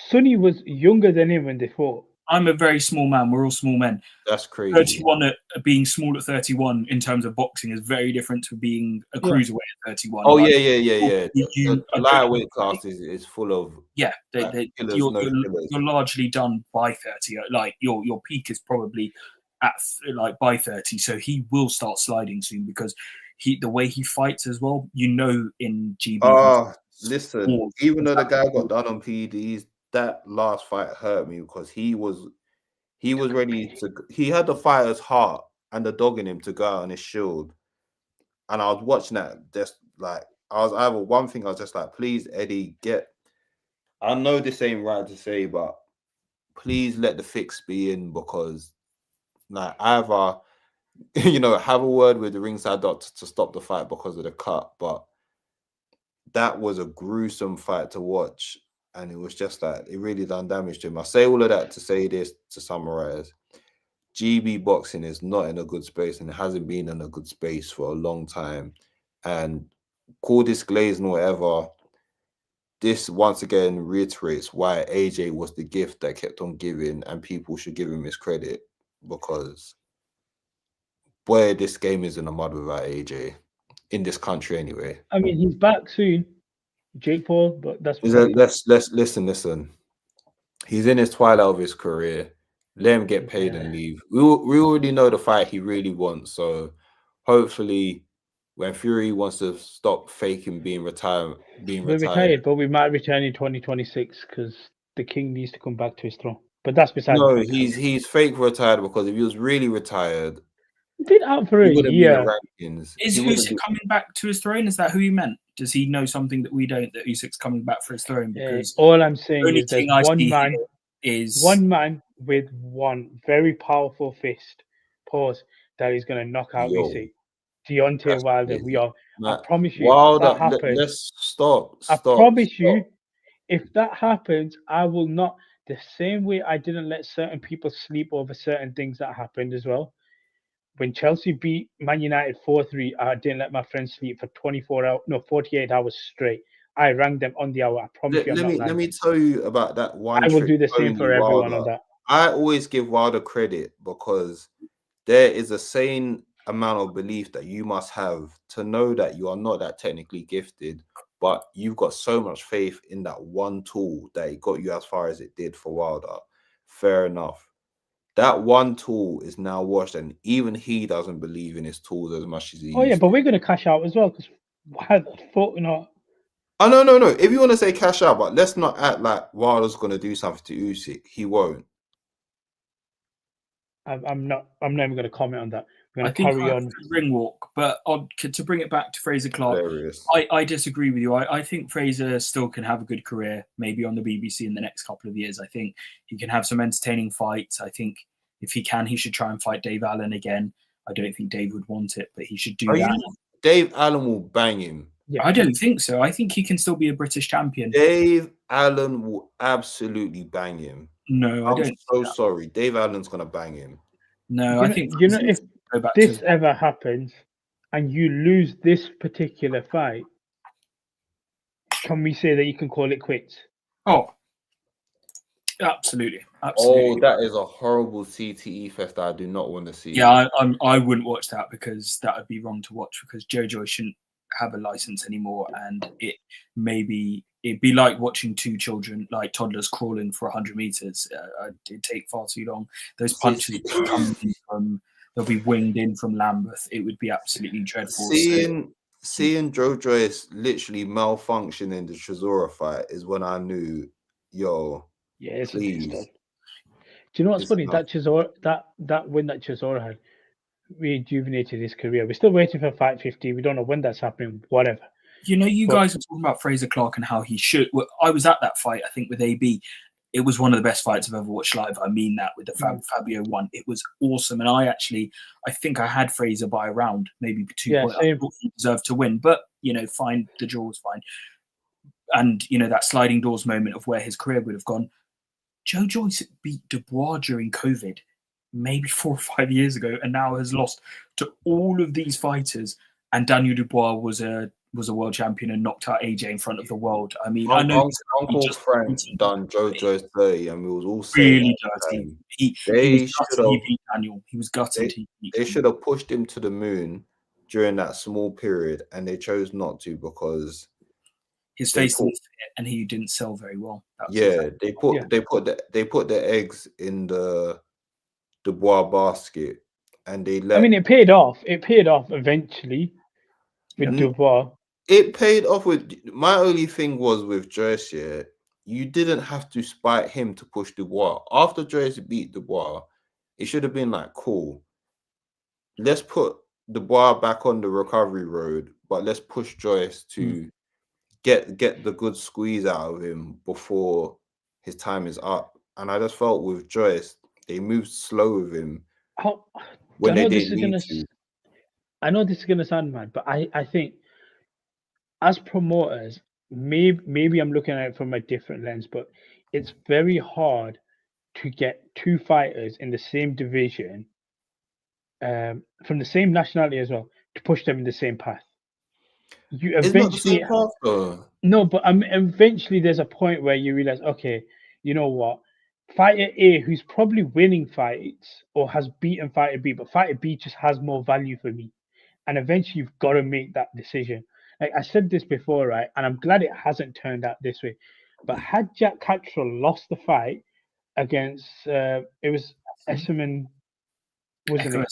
Sonny was younger than him when they fought. I'm a very small man. We're all small men. That's crazy. 31 being small at 31 in terms of boxing is very different to being a cruiserweight at 31. Oh, like, yeah. The lightweight class is full of you're largely done by 30. Like your peak is probably at by 30. So he will start sliding soon, because the way he fights as well, you know, in GB. Listen, even though the guy got done on PEDs, that last fight hurt me, because he was ready to. He had the fighter's heart and the dog in him to go out on his shield, and I was watching that. Just like, I was either one thing, I was just like, please, Eddie, I know this ain't right to say, but please let the fix be in, because like, either, you know, have a word with the ringside doctor to stop the fight because of the cut. But that was a gruesome fight to watch, and it was just like, it really done damage to him. I say all of that to say this, to summarize: GB boxing is not in a good space, and it hasn't been in a good space for a long time. And call this glaze and whatever, this once again reiterates why AJ was the gift that kept on giving, and people should give him his credit, because boy, this game is in the mud without AJ, in this country anyway. I mean, he's back soon. Jake Paul, but that's let's listen. He's in his twilight of his career. Let him get paid and leave. We already know the fight he really wants. So hopefully, when Fury wants to stop faking being retired, but we might return in 2026 because the king needs to come back to his throne. But that's beside the point. He's fake retired, because if he was really retired, he been out for a year. Is Usyk coming back to his throne? Is that who he meant? Does he know something that we don't, that Usyk's coming back for his throne? Because all I'm saying is there's one man with one very powerful fist, that is going to knock out Usyk. Deontay Wilder. I promise you, Wilder, if that happens, let's stop. I promise you, if that happens, I will not. The same way I didn't let certain people sleep over certain things that happened as well. When Chelsea beat Man United 4-3, I didn't let my friends sleep for 48 hours straight. I rang them on the hour. I promise you. Let me tell you about that one. I will do the same for everyone on that. I always give Wilder credit because there is a sane amount of belief that you must have to know that you are not that technically gifted, but you've got so much faith in that one tool that it got you as far as it did for Wilder. Fair enough. That one tool is now washed, and even he doesn't believe in his tools as much as he used but we're going to cash out as well, because why the fuck not? Oh, no. If you want to say cash out, but let's not act like Wilder's going to do something to Usyk. He won't. I'm not even going to comment on that. We're going to carry on. Ring walk, but to bring it back to Fraser Clark, I disagree with you. I think Fraser still can have a good career, maybe on the BBC in the next couple of years. I think he can have some entertaining fights. I think if he can, he should try and fight Dave Allen again. I don't think Dave would want it, but he should do that. Dave Allen will bang him. Yeah. I don't think so. I think he can still be a British champion. Dave Allen will absolutely bang him. No, I'm so sorry. Dave Allen's going to bang him. No, I think... if this ever happens and you lose this particular fight, can we say that you can call it quits? Oh, absolutely. Oh, that is a horrible CTE fest that I do not want to see. Yeah, I wouldn't watch that, because that would be wrong to watch, because Jojo shouldn't have a license anymore, and it'd be like watching two children, like toddlers, crawling for 100 meters. It'd take far too long. Those punches come in from, they'll be winged in from Lambeth. It would be absolutely dreadful. Seeing Joe Joyce literally malfunction in the Chisora fight is when I knew, please. Do you know what's funny? That win that Chisora had rejuvenated his career. We're still waiting for Fight 50. We don't know when that's happening. Whatever. Guys were talking about Fraser Clark and how he should. Well, I was at that fight, I think, with AB. It was one of the best fights I've ever watched live. I mean that, with the Fabio one. It was awesome. And I think I had Fraser by a round, maybe 2 points. I thought he deserved to win. But, fine, the draw was fine. And, that sliding doors moment of where his career would have gone. Joe Joyce beat Dubois during COVID, maybe 4 or 5 years ago, and now has lost to all of these fighters. And Daniel Dubois was a world champion and knocked out AJ in front of the world. I mean, I know Uncle Frank done Joe Joyce dirty, and we was all really dirty. He beat Daniel. He was gutted. They should have pushed him to the moon during that small period, and they chose not to because his face didn't fit and he didn't sell very well. They put the eggs in the Dubois basket, and they let. I mean, it paid off. It paid off eventually with Dubois. It paid off with. My only thing was with Joyce. You didn't have to spite him to push Dubois. After Joyce beat Dubois, it should have been like, cool. Let's put Dubois back on the recovery road, but let's push Joyce to get the good squeeze out of him before his time is up. And I just felt with Joyce, they moved slow with him when they didn't need to. I know this is going to sound mad, but I think as promoters, maybe I'm looking at it from a different lens, but it's very hard to get two fighters in the same division, from the same nationality as well, to push them in the same path. You eventually no, but eventually there's a point where you realize, okay, you know what? Fighter A, who's probably winning fights or has beaten Fighter B, but Fighter B just has more value for me. And eventually you've got to make that decision. like I said this before, right? And I'm glad it hasn't turned out this way. But had Jack Catterall lost the fight against it was Esserman, wasn't it?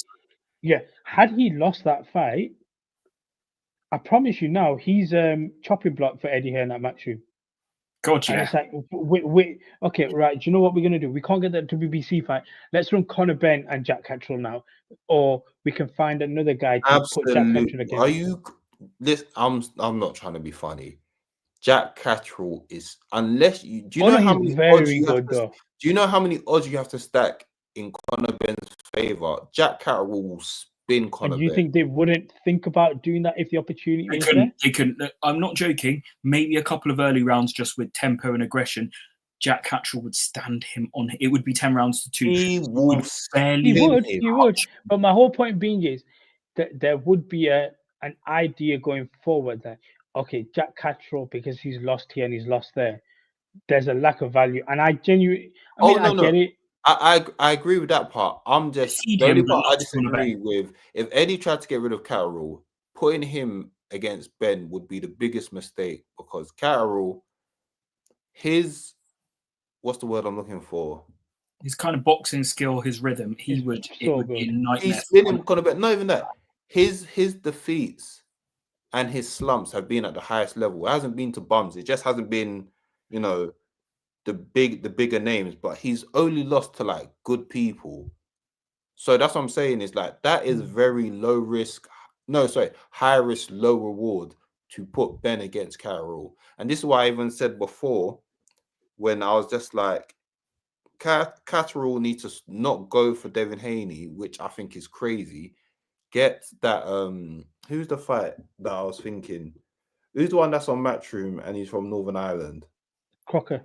Yeah. Had he lost that fight, I promise you now, he's chopping block for Eddie Hearn at Matchroom. God, And yeah. it's like, wait, okay, right. Do you know what we're gonna do? We can't get that WBC fight. Let's run Conor Benn and Jack Catterall now, or we can find another guy to put Jack Catterall against. Are you? This I'm not trying to be funny. Jack Catterall is unless you do you know how many odds you have to, do you know how many odds you have to stack in Conor Benn's favor? Jack Catterall will spin Conor And you Benn. think they wouldn't think about doing that if the opportunity was there? They couldn't. I'm not joking. Maybe a couple of early rounds just with tempo and aggression. Jack Catterall would stand him on. It would be 10 rounds to 2. He would. He would. But my whole point being is that there would be an idea going forward that, okay, Jack Catterall, because he's lost here and he's lost there, there's a lack of value. And I genuinely, I get it. I agree with that part. I'm just the only part I disagree with. If Eddie tried to get rid of Catterall, putting him against Benn would be the biggest mistake, because Catterall, what's the word I'm looking for? His kind of boxing skill, his rhythm, it would be a nightmare. He's spinning Conor Benn. Not even that. His defeats and his slumps have been at the highest level. It hasn't been to bums. It just hasn't been, the bigger names. But he's only lost to like good people. So that's what I'm saying. Is like that is very low risk. No, sorry, high risk, low reward to put Benn against Catterall. And this is why I even said before, when I was just like, Catterall needs to not go for Devin Haney, which I think is crazy. Get that who's the fight that I was thinking? Who's the one that's on Matchroom and he's from Northern Ireland? Crocker.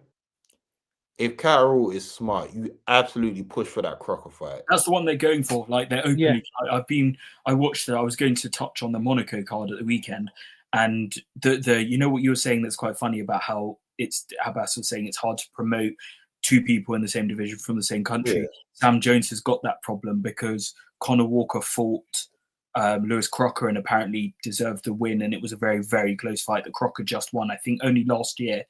If Catterall is smart, you absolutely push for that Crocker fight. That's the one they're going for. Like they're openly. Yeah. I watched it. I was going to touch on the Monaco card at the weekend, and the you know what you were saying that's quite funny about how Abbas was saying it's hard to promote two people in the same division from the same country. Yeah. Sam Jones has got that problem because Conor Walker fought Lewis Crocker and apparently deserved the win, and it was a very, very close fight that Crocker just won, I think only last year.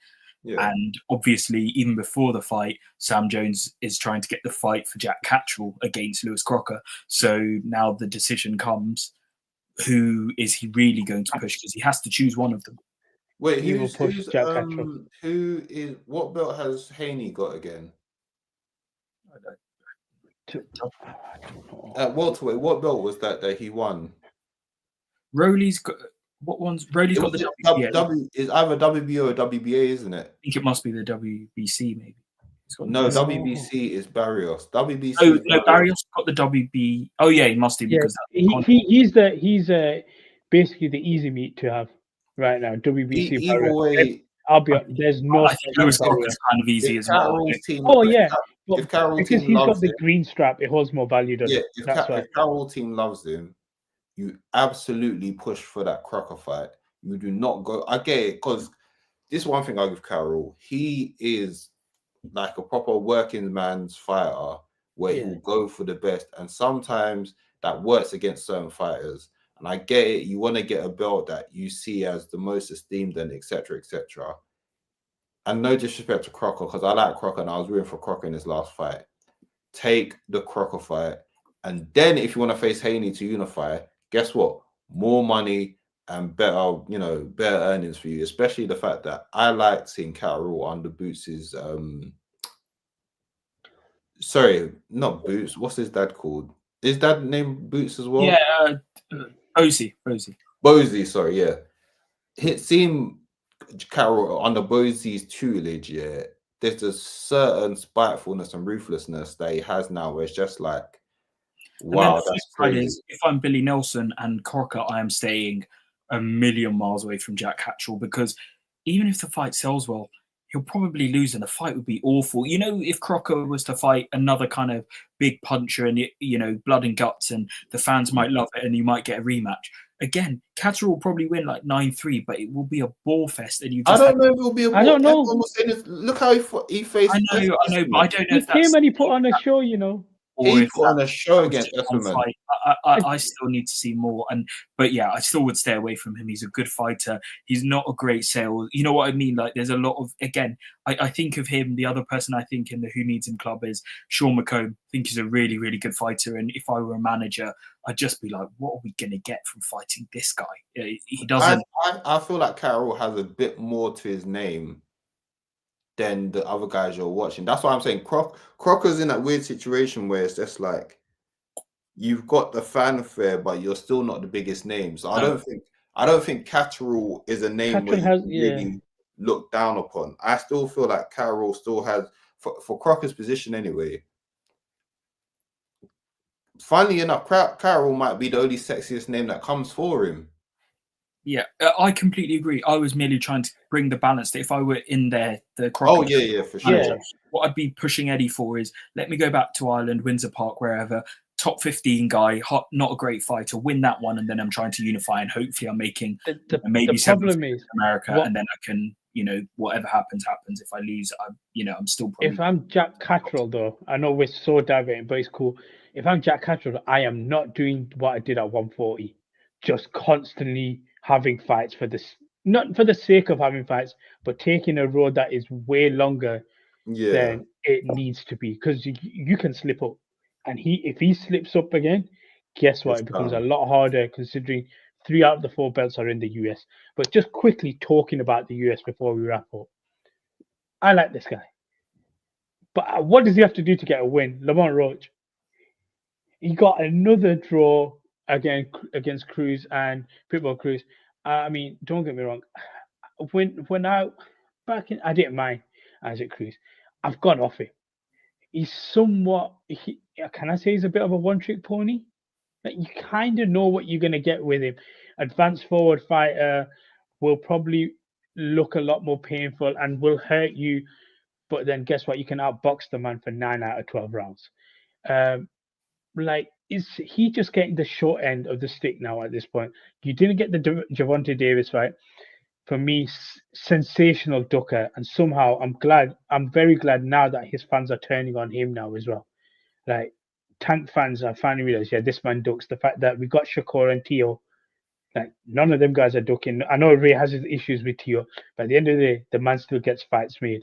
Yeah. And obviously, even before the fight, Sam Jones is trying to get the fight for Jack Catterall against Lewis Crocker. So now the decision comes, who is he really going to push? Because he has to choose one of them. Wait, what belt has Haney got again? At welterweight, what belt was that he won? Rowley's got what ones? Rowley's got the WBA. It's either WBO or WBA, isn't it? I think it must be the WBC, maybe. No, WBC is Barrios. WBC. Oh no, Barrios got the WB. Oh yeah, he must do because he's basically the easy meat to have right now. WBC. Either way, I'll be honest, there's no. I think Lewis Crocker's kind of easy as well. If Catterall's because team he's loves got the green strap, it holds more value, doesn't it? If Catterall's team loves him, you absolutely push for that Crocker fight. You do not go. I get it, because this is one thing I give Catterall. He is like a proper working man's fighter, where he'll go for the best, and sometimes that works against certain fighters. And I get it. You want to get a belt that you see as the most esteemed, and etc., etc. And no disrespect to Crocker, because I like Crocker and I was rooting for Crocker in his last fight. Take the Crocker fight. And then if you want to face Haney to unify, guess what? More money and better, better earnings for you. Especially the fact that I like seeing Catterall under Boots's sorry, not Boots. What's his dad called? Is dad named Boots as well? Yeah, Bozy, sorry, yeah. It seemed Catterall under Bozy's tutelage, there's a certain spitefulness and ruthlessness that he has now, where it's just like, wow, that's crazy. If I'm Billy Nelson and Crocker, I am staying a million miles away from Jack Catterall, because even if the fight sells well, he'll probably lose and the fight would be awful. If Crocker was to fight another kind of big puncher and, blood and guts, and the fans might love it and you might get a rematch. Again, Catterall will probably win like 9-3, but it will be a ball fest. And I don't know if it will be a ball. I don't know. Look how he faced. I know, but I don't know. He came and he put on a show, or He if put on a show against on Efferman. fight, I still need to see more. But yeah, I still would stay away from him. He's a good fighter. He's not a great sale. You know what I mean? Like, there's a lot of, again, I think of him. The other person I think in the Who Needs Him club is Sean McComb. I think he's a really, really good fighter. And if I were a manager, I'd just be like, what are we going to get from fighting this guy? He doesn't. I feel like Carroll has a bit more to his name than the other guys you're watching. That's why I'm saying Crocker's in that weird situation where it's just like, you've got the fanfare, but you're still not the biggest name. So I don't think Catterall is a name where you can really look down upon. I still feel like Carroll still has, for Crocker's position anyway. Funnily enough, Carroll might be the only sexiest name that comes for him. Yeah, I completely agree. I was merely trying to bring the balance that if I were in there, the Crocker. Oh, yeah, for sure. Manager, what I'd be pushing Eddie for is, let me go back to Ireland, Windsor Park, wherever, top 15 guy, hot, not a great fighter, win that one, and then I'm trying to unify, and hopefully I'm making maybe the problem is America, and then I can, whatever happens. If I lose, I'm still probably... If I'm Jack Catterall, though, I know we're so diverting, but it's cool. If I'm Jack Catterall, I am not doing what I did at 140, just constantly having fights not for the sake of having fights, but taking a road that is way longer than it needs to be, because you can slip up, and if he slips up again, guess what? It becomes a lot harder, considering 3 out of the 4 belts are in the US. But just quickly talking about the US before we wrap up, I like this guy, but what does he have to do to get a win? Lamont Roach, he got another draw again against Cruz and Pitbull Cruz. I mean, don't get me wrong. When I didn't mind Isaac Cruz. I've gone off it. He's somewhat. Can I say he's a bit of a one-trick pony? Like, you kind of know what you're gonna get with him. Advanced forward fighter will probably look a lot more painful and will hurt you. But then guess what? You can outbox the man for 9 out of 12 rounds. Is he just getting the short end of the stick now at this point? You didn't get the Gervonta Davis fight. For me, sensational ducker. And somehow I'm very glad now that his fans are turning on him now as well. Like, Tank fans are finally realized, this man ducks. The fact that we got Shakur and Tio, like, none of them guys are ducking. I know Ray has his issues with Tio, but at the end of the day, the man still gets fights made.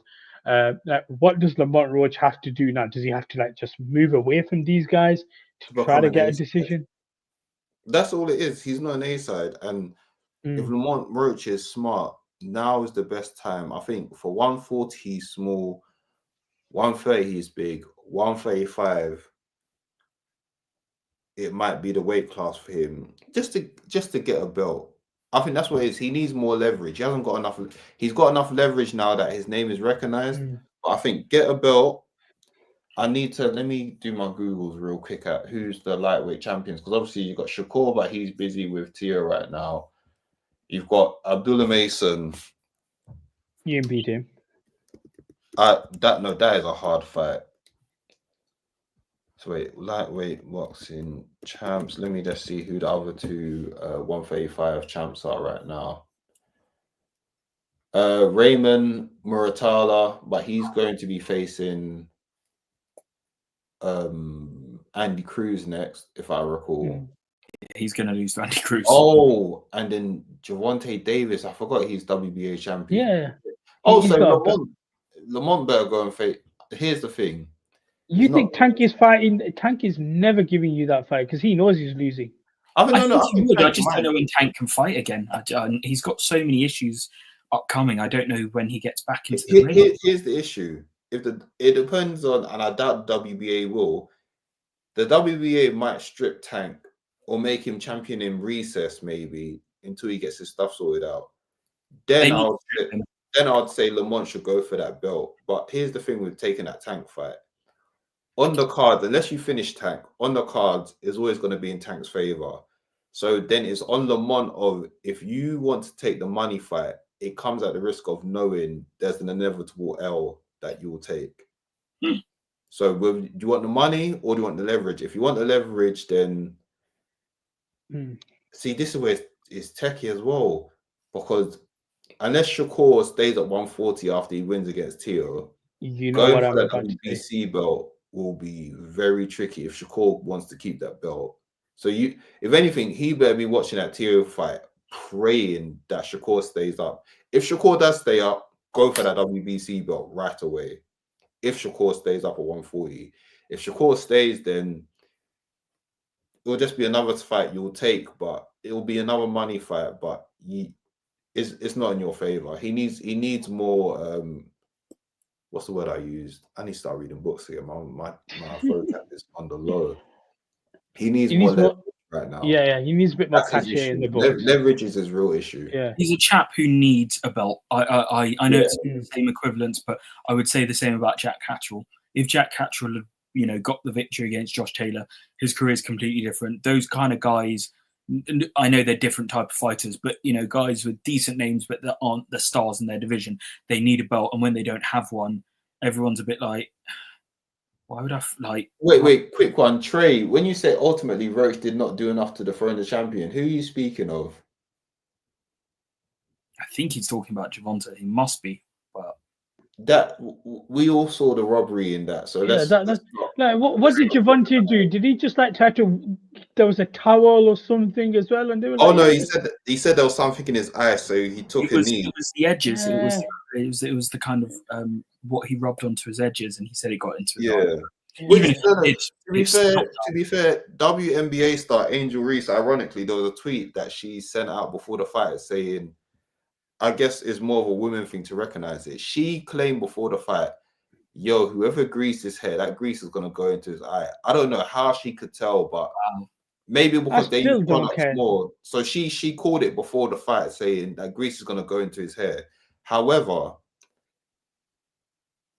What does Lamont Roach have to do now? Does he have to just move away from these guys to try to get a decision? That's all it is. He's not an A-side, and if Lamont Roach is smart, now is the best time. I think for 140 he's small, 130 he's big, 135 it might be the weight class for him just to get a belt. I think that's what it is. He needs more leverage. He hasn't got enough. He's got enough leverage now that his name is recognized. But I think get a belt. Let me do my Googles real quick at who's the lightweight champions, because obviously you've got Shakur, but he's busy with Tio right now. You've got Abdullah Mason. You beat him. That is a hard fight. So wait, lightweight boxing champs. Let me just see who the other 2 135 champs are right now. Raymond Muratala, but he's going to be facing Andy Cruz next, if I recall. He's going to lose to Andy Cruz. Oh, and then Gervonta Davis. I forgot he's WBA champion. Yeah. Oh, so Lamont better go and fight. Here's the thing. You think Tank is fighting? Tank is never giving you that fight because he knows he's losing. I just don't know when Tank can fight again. He's got so many issues upcoming. I don't know when he gets back into the ring. Here's the issue. It depends on, and I doubt WBA will. The WBA might strip Tank or make him champion in recess maybe until he gets his stuff sorted out. Then I'd say Lamont should go for that belt. But here's the thing with taking that Tank fight. On the card, unless you finish Tank, on the cards is always going to be in Tank's favor. So then it's on Lamont of, if you want to take the money fight, it comes at the risk of knowing there's an inevitable L that you will take. So do you want the money or do you want the leverage? If you want the leverage, then see, this is where it's techie as well, because unless Shakur stays at 140 after he wins against Tio, you know what I'm about to say. WBC belt will be very tricky if Shakur wants to keep that belt. So if anything, he better be watching that Tio fight, praying that Shakur stays up. If Shakur does stay up, go for that WBC belt right away. If Shakur stays up at 140. If Shakur stays, then it'll just be another fight you'll take, but it'll be another money fight, but it's not in your favor. He needs more what's the word I used? I need to start reading books here. My vocab is on the low. He needs more leverage right now. Yeah, he needs a bit more cachet in the book. Leverage is his real issue. Yeah, he's a chap who needs a belt. I know it's the same equivalence, but I would say the same about Jack Catterall. If Jack Catterall had, you know, got the victory against Josh Taylor, his career is completely different. Those kind of guys, I know they're different type of fighters, but, you know, guys with decent names but that aren't the stars in their division, they need a belt, and when they don't have one, everyone's a bit like, why would I Wait, quick one, Trey. When you say ultimately Roach did not do enough to dethrone the champion, who are you speaking of? I think he's talking about Gervonta. He must be, but that we all saw the robbery in that. So let's what did Gervonta do? Did he just like try to? There was a towel or something as well, and they were like, no, he said there was something in his eye, so he took a knee. It was the edges. Yeah. It was the kind of what he rubbed onto his edges, and he said it got into his eye. To be fair, WNBA star Angel Reese, ironically, there was a tweet that she sent out before the fight saying, I guess it's more of a woman thing to recognize it. She claimed before the fight, yo, whoever greased his hair, that grease is going to go into his eye. I don't know how she could tell, but maybe because they use products more. So she called it before the fight, saying that grease is going to go into his hair. However,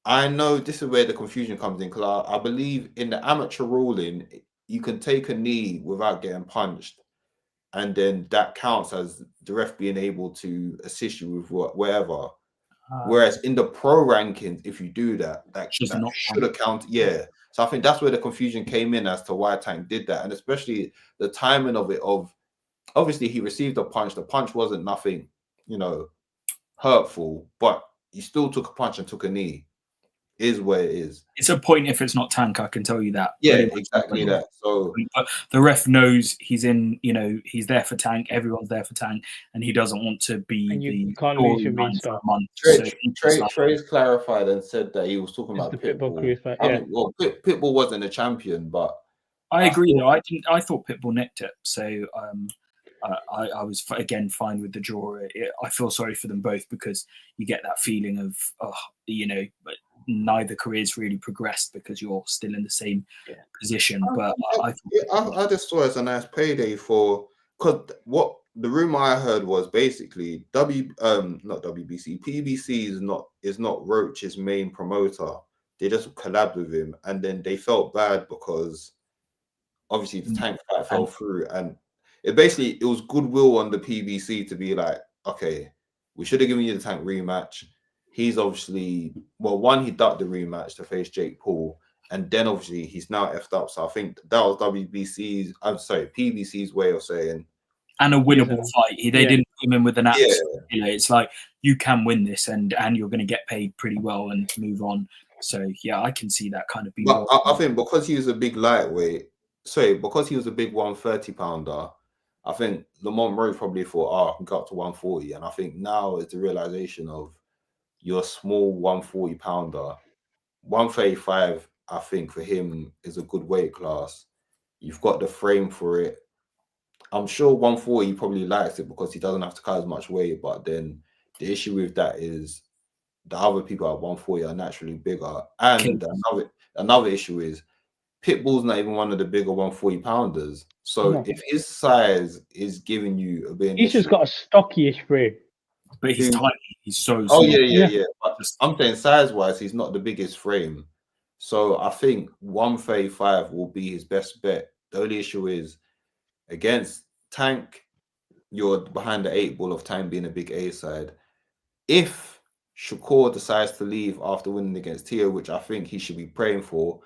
I know this is where the confusion comes in, because I believe in the amateur ruling, you can take a knee without getting punched, and then that counts as the ref being able to assist you with whatever. Whereas in the pro rankings, if you do that should account. Yeah. So I think that's where the confusion came in as to why Tank did that. And especially the timing of it, obviously he received a punch. The punch wasn't nothing, you know, hurtful, but he still took a punch and took a knee. Is where it is. It's a point if it's not Tank, I can tell you that. Yeah, exactly that. So but the ref knows he's in, you know, he's there for Tank, everyone's there for Tank, and he doesn't want to be and you the can't lose your main star. Trey's clarified and said that he was talking about Pitbull. Pitbull wasn't a champion, but I agree though. I thought Pitbull nicked it. So I was again fine with the draw. I feel sorry for them both because you get that feeling of, you know, but neither careers really progressed because you're still in the same position. But I just saw it as a nice payday because what the rumor I heard was basically not WBC, PBC is not Roach's main promoter. They just collabed with him, and then they felt bad because obviously the Tank fight fell through, and it was goodwill on the PBC to be like, okay, we should have given you the Tank rematch. He's obviously, he ducked the rematch to face Jake Paul, and then obviously he's now effed up. So I think that was PBC's way of saying, and a winnable fight. They didn't come in with an absolute. You know, it's like you can win this, and you're going to get paid pretty well and move on. So yeah, I can see that kind of being. But I think because he was a big lightweight, because he was a big 130-pounder, I think Lamont Rowe probably thought, I can go up to 140, and I think now is the realization of your small 140-pounder. 135, I think for him is a good weight class. You've got the frame for it. I'm sure 140 he probably likes it because he doesn't have to cut as much weight. But then the issue with that is the other people at 140 are naturally bigger. And another issue is Pitbull's not even one of the bigger 140-pounders. So if his size is giving you a bit, he's just got a stockish frame. But he's tiny. He's so small. Yeah. But I'm saying size-wise, he's not the biggest frame. So I think 135 will be his best bet. The only issue is against Tank, you're behind the 8 ball of Tank being a big A side. If Shakur decides to leave after winning against Tio, which I think he should be praying for,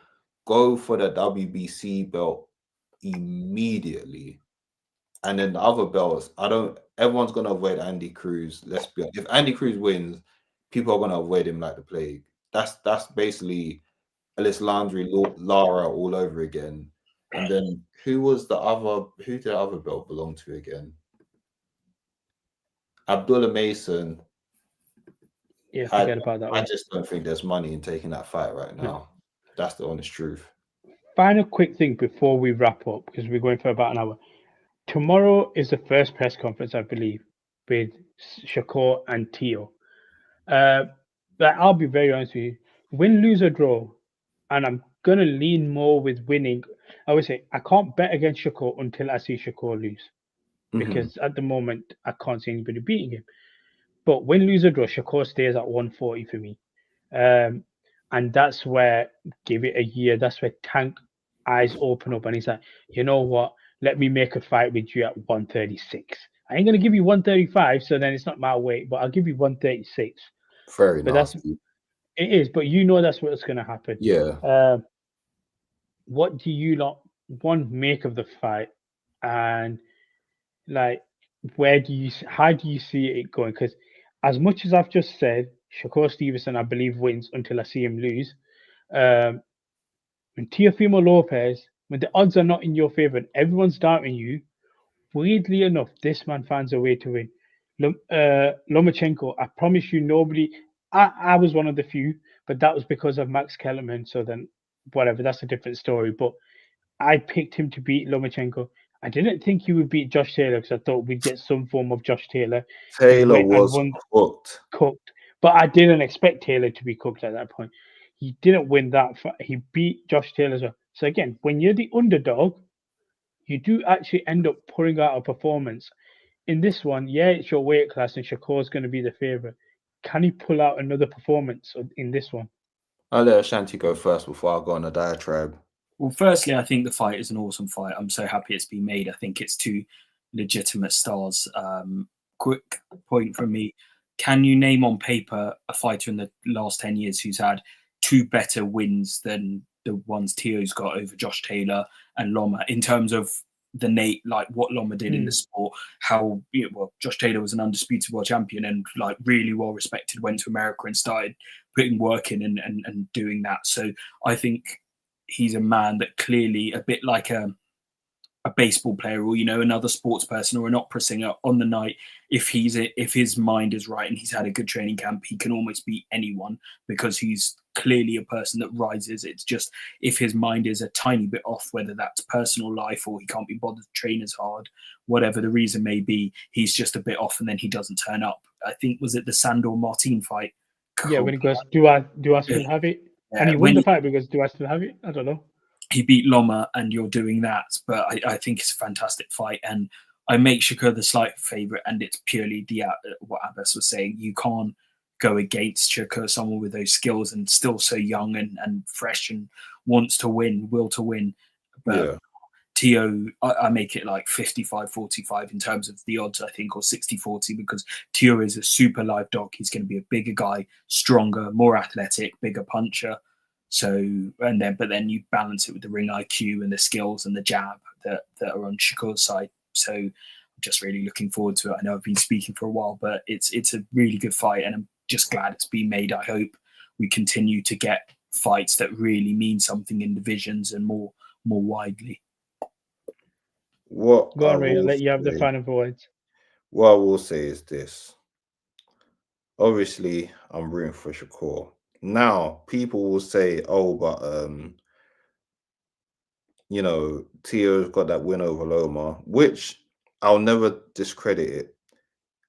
go for the WBC belt immediately. And then the other belts, everyone's going to avoid Andy Cruz. Let's be honest. If Andy Cruz wins, people are going to avoid him like the plague. That's basically Ellis Landry, Lara all over again. And then who did the other belt belong to again? Abdullah Mason. Yeah, forget about that one. I just don't think there's money in taking that fight right now. No. That's the honest truth. Final quick thing before we wrap up, because we're going for about an hour. Tomorrow is the first press conference, I believe, with Shakur and Tio. But I'll be very honest with you. Win, lose, or draw, and I'm going to lean more with winning. I would say I can't bet against Shakur until I see Shakur lose. Because at the moment, I can't see anybody beating him. But win, lose, or draw, Shakur stays at 140 for me. And that's where, give it a year, that's where Tank eyes open up and he's like, you know what? Let me make a fight with you at 136. I ain't going to give you 135, so then it's not my weight, but I'll give you 136. Very but nasty. It is, but you know that's what's going to happen. Yeah. What do you not, one, make of the fight? And, like, how do you see it going? Because as much as I've just said, Shakur Stevenson, I believe, wins until I see him lose. And Teofimo Lopez, when the odds are not in your favor and everyone's doubting you, weirdly enough, this man finds a way to win. Lomachenko, I promise you, nobody. I was one of the few, but that was because of Max Kellerman. So then, whatever, that's a different story. But I picked him to beat Lomachenko. I didn't think he would beat Josh Taylor because I thought we'd get some form of Josh Taylor. Taylor was cooked. But I didn't expect Taylor to be cooked at that point. He didn't win that fight. He beat Josh Taylor as well. So again, when you're the underdog, you do actually end up putting out a performance. In this one, yeah, it's your weight class and Shakur's going to be the favorite. Can he pull out another performance in this one? I'll let Ashanti go first before I go on a diatribe. Well, firstly, I think the fight is an awesome fight. I'm so happy it's been made. I think it's two legitimate stars. Quick point from me. Can you name on paper a fighter in the last 10 years who's had two better wins than the ones Tio's got over Josh Taylor and Loma in terms of like what Loma did in the sport, how Josh Taylor was an undisputed world champion and like really well respected, went to America and started putting work in and doing that. So I think he's a man that clearly, a bit like a baseball player or another sports person or an opera singer, on the night, if his mind is right and he's had a good training camp, he can almost beat anyone because he's clearly a person that rises. It's just if his mind is a tiny bit off, whether that's personal life or he can't be bothered to train as hard, whatever the reason may be, he's just a bit off and then he doesn't turn up. I think, was it the Sandor Martin fight? Yeah, when he goes, do I still have it? Yeah, and he won the fight because do I still have it? I don't know. He beat Loma and you're doing that, but I think it's a fantastic fight and I make Shakur the slight favourite, and it's purely what Abbas was saying. You can't go against Shakur, someone with those skills and still so young and fresh and wants to win, will to win. But Tio, I make it like 55-45 in terms of the odds, I think, or 60-40, because Tio is a super live dog. He's going to be a bigger guy, stronger, more athletic, bigger puncher. So, but then you balance it with the ring IQ and the skills and the jab that are on Shakur's side. So I'm just really looking forward to it. I know I've been speaking for a while, but it's a really good fight and I'm just glad it's been made. I hope we continue to get fights that really mean something in divisions and more widely. Go on, Ray, I'll let you have the final words. What I will say is this. Obviously, I'm rooting for Shakur. Now, people will say, oh, but, Tio's got that win over Loma, which I'll never discredit it.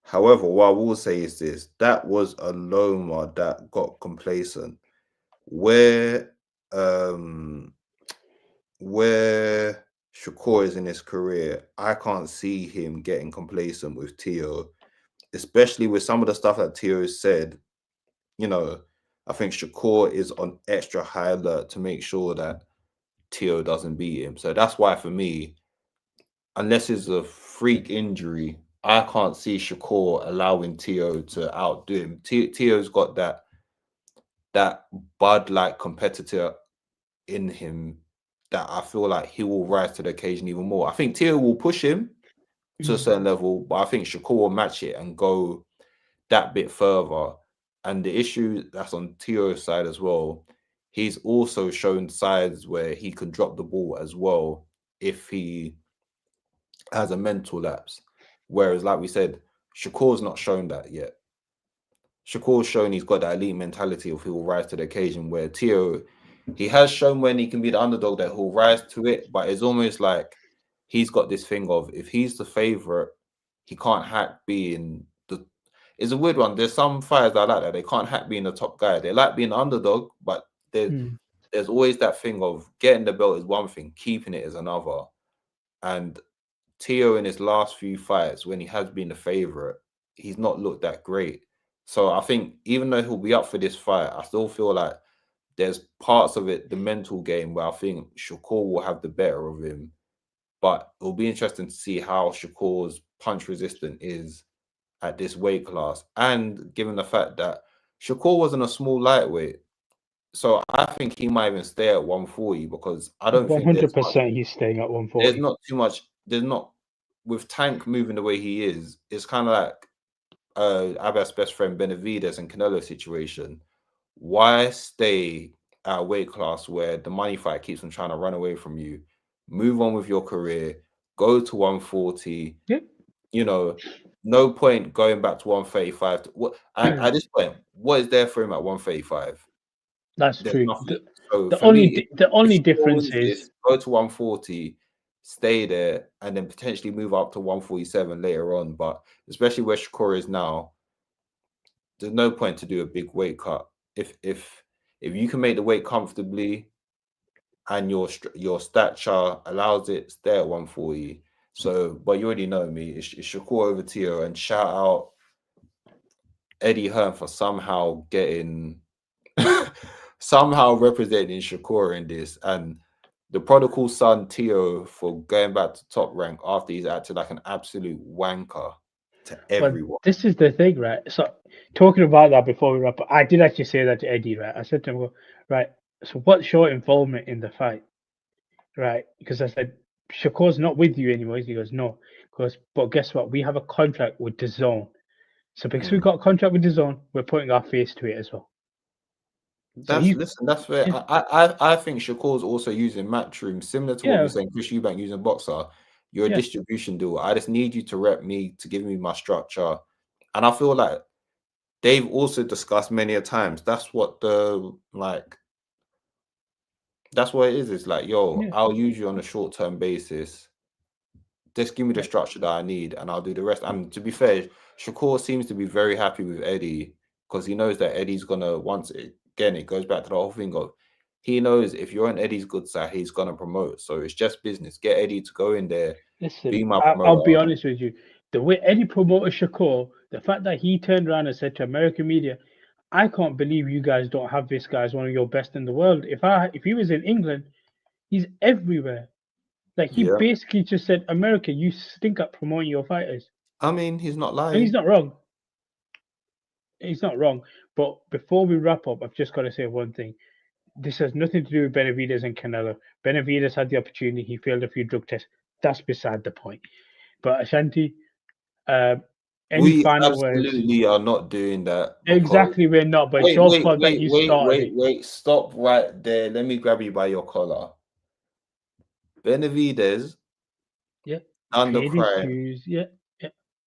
However, what I will say is this. That was a Loma that got complacent. Where Shakur is in his career, I can't see him getting complacent with Tio, especially with some of the stuff that Tio said. I think Shakur is on extra high alert to make sure that Tio doesn't beat him. So that's why, for me, unless it's a freak injury, I can't see Shakur allowing Tio to outdo him. Tio's got that Bud-like competitor in him that I feel like he will rise to the occasion even more. I think Tio will push him to a certain level, but I think Shakur will match it and go that bit further. And the issue that's on Tio's side as well, he's also shown sides where he can drop the ball as well if he has a mental lapse. Whereas, like we said, Shakur's not shown that yet. Shakur's shown he's got that elite mentality of he'll rise to the occasion, where Tio, he has shown when he can be the underdog that he'll rise to it, but it's almost like he's got this thing of if he's the favorite, he can't hack being the. It's a weird one. There's some fighters that like that. They can't hack being the top guy. They like being the underdog, but there's always that thing of getting the belt is one thing, keeping it is another. And Tio in his last few fights, when he has been the favorite, he's not looked that great. So I think even though he'll be up for this fight, I still feel like there's parts of it, the mental game, where I think Shakur will have the better of him. But it'll be interesting to see how Shakur's punch resistant is at this weight class. And given the fact that Shakur wasn't a small lightweight, so I think he might even stay at 140 because I don't think 100% he's staying at 140. There's not too much. There's not, with Tank moving the way he is, it's kind of like Abbas' best friend Benavidez and Canelo situation. Why stay at a weight class where the money fight keeps them trying to run away from you? Move on with your career. Go to 140. Yep. You know, no point going back to 135. At this point, what is there for him at 135? That's There's true. nothing. So The only difference is go to 140, stay there, and then potentially move up to 147 later on. But especially where Shakur is now, there's no point to do a big weight cut. If you can make the weight comfortably, and your stature allows it, stay at 140. So, but you already know me. It's Shakur over Tio, and shout out Eddie Hearn for somehow getting. Somehow representing Shakur in this, and the prodigal son Tio for going back to top rank after he's acted like an absolute wanker to everyone. But this is the thing, right? So talking about that before we wrap up, I did actually say that to Eddie, right? I said to him, right, so what's your involvement in the fight? Right? Because I said, Shakur's not with you anymore. He goes, no. Because, but guess what? We have a contract with DAZN. So because we've got a contract with DAZN, we're putting our face to it as well. That's fair. I think Shakur's also using Matchroom, similar to what we're saying, Chris Eubank using Boxer. You're a distribution deal. I just need you to rep me, to give me my structure. And I feel like they've also discussed many a times. That's what that's what it is. It's like, I'll use you on a short-term basis. Just give me the structure that I need and I'll do the rest. And to be fair, Shakur seems to be very happy with Eddie because he knows that Eddie's gonna again, it goes back to the whole thing of he knows if you're on Eddie's good side, he's gonna promote. So it's just business. Get Eddie to go in there. Listen, be my promoter. I'll be honest with you. The way Eddie promoted Shakur, the fact that he turned around and said to American media, I can't believe you guys don't have this guy as one of your best in the world. If he was in England, he's everywhere. Like he basically just said, America, you stink at promoting your fighters. I mean, he's not lying. And he's not wrong. He's not wrong. But before we wrap up, I've just got to say one thing. This has nothing to do with Benavidez and Canelo. Benavidez had the opportunity. He failed a few drug tests. That's beside the point. But Ashanti, any final words? We absolutely are not doing that. Exactly, we're not. But it's your fault that you started. Wait. Stop right there. Let me grab you by your collar. Benavidez done the crime.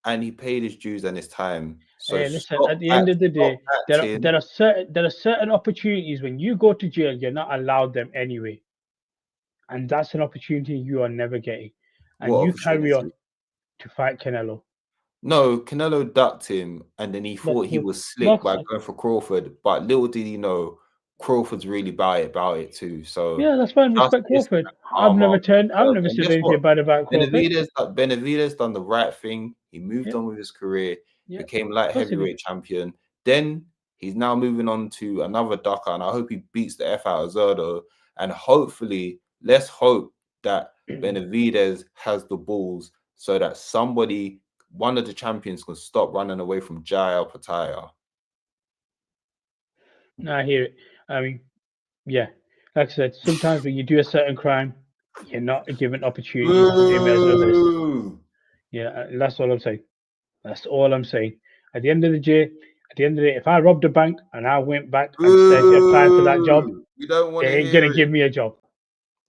And he paid his dues and his time. So listen, at the end of the day, there are certain opportunities when you go to jail, you're not allowed them anyway. And that's an opportunity you are never getting. And you carry on to fight Canelo. No, Canelo ducked him and then he thought he was slick by going for Crawford. But little did he know, Crawford's really about it too. So yeah, that's fine. Respect Crawford. I've never said anything bad about Crawford. Benavidez done the right thing. He moved on with his career, became light heavyweight champion. Then he's now moving on to another ducker, and I hope he beats the F out of Zerdo. And hopefully, let's hope that Benavidez has the balls so that one of the champions, can stop running away from Jai Pataya. No, I hear it. I mean, like I said, sometimes when you do a certain crime, you're not given opportunity to do it as others. Yeah, that's all I'm saying. That's all I'm saying. At the end of the day, At the end of the day, if I robbed a bank and I went back and said apply for that job, We don't want they to ain't hear gonna it. give me a job.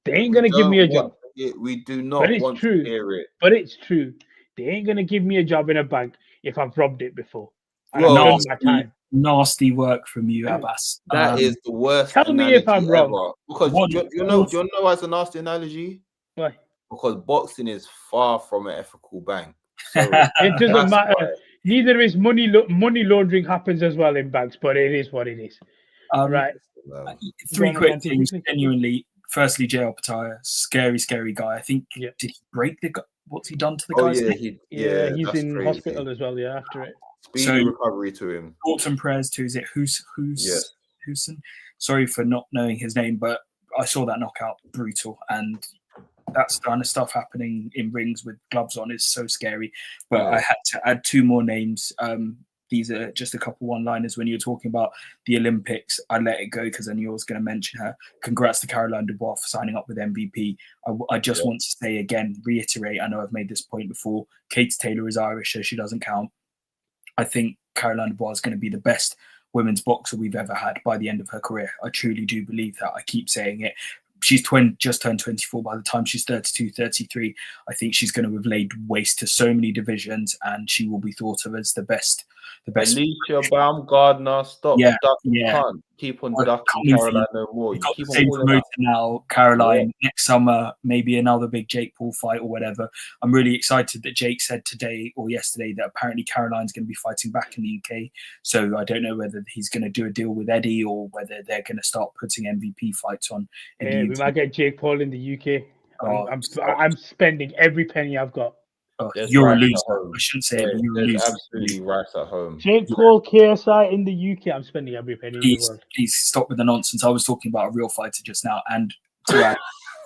They ain't We gonna give me a don't job. want to hear- We do But not it's want true. to hear it. But it's true. They ain't gonna give me a job in a bank if I've robbed it before. And Bro, I've done my time. Nasty work from you, Abbas. That is the worst Tell me if I'm analogy wrong. ever. Because What do you know why it's a nasty analogy? Why? Because boxing is far from an ethical bank. So It doesn't that's matter. why. Neither is money laundering happens as well in banks, but it is what it is. Right. Three Go on, quick Ashanti, things. quickly. Genuinely, firstly, JL Pattaya, scary guy. I think Yeah. did he break the guy? What's he done to the Oh guy's yeah, neck? He's that's in crazy. hospital as well. Yeah, after it. Speedy So- recovery to him. Thoughts and prayers to, is it Yes. Hooson? Sorry for not knowing his name, but I saw that knockout, brutal, and that's kind of stuff happening in rings with gloves on is so scary. But Yeah. I had to add two more names. These are just a couple one-liners. When you were talking about the Olympics, I let it go because I knew I was going to mention her. Congrats to Caroline Dubois for signing up with MVP. I just want to say again, reiterate, I know I've made this point before, Katie Taylor is Irish, so she doesn't count. I think Caroline Dubois is going to be the best women's boxer we've ever had by the end of her career. I truly do believe that. I keep saying it. She's just turned 24. By the time she's 32, 33, I think she's going to have laid waste to so many divisions, and she will be thought of as the best. Alicia Baumgardner, stop ducking. You can't keep on ducking Caroline no more. You got keep the on same calling promoter out. now, Caroline, next summer, maybe another big Jake Paul fight or whatever. I'm really excited that Jake said today or yesterday that apparently Caroline's going to be fighting back in the UK. So I don't know whether he's going to do a deal with Eddie or whether they're going to start putting MVP fights on. We might get Jake Paul in the UK. Oh, I'm spending every penny I've got. Oh, There's you're a rice loser. at home. I shouldn't say it, but you're a There's loser. absolutely rice at home. Jake Paul KSI in the UK. I'm spending every penny in the world. Please stop with the nonsense. I was talking about a real fighter just now. And to add,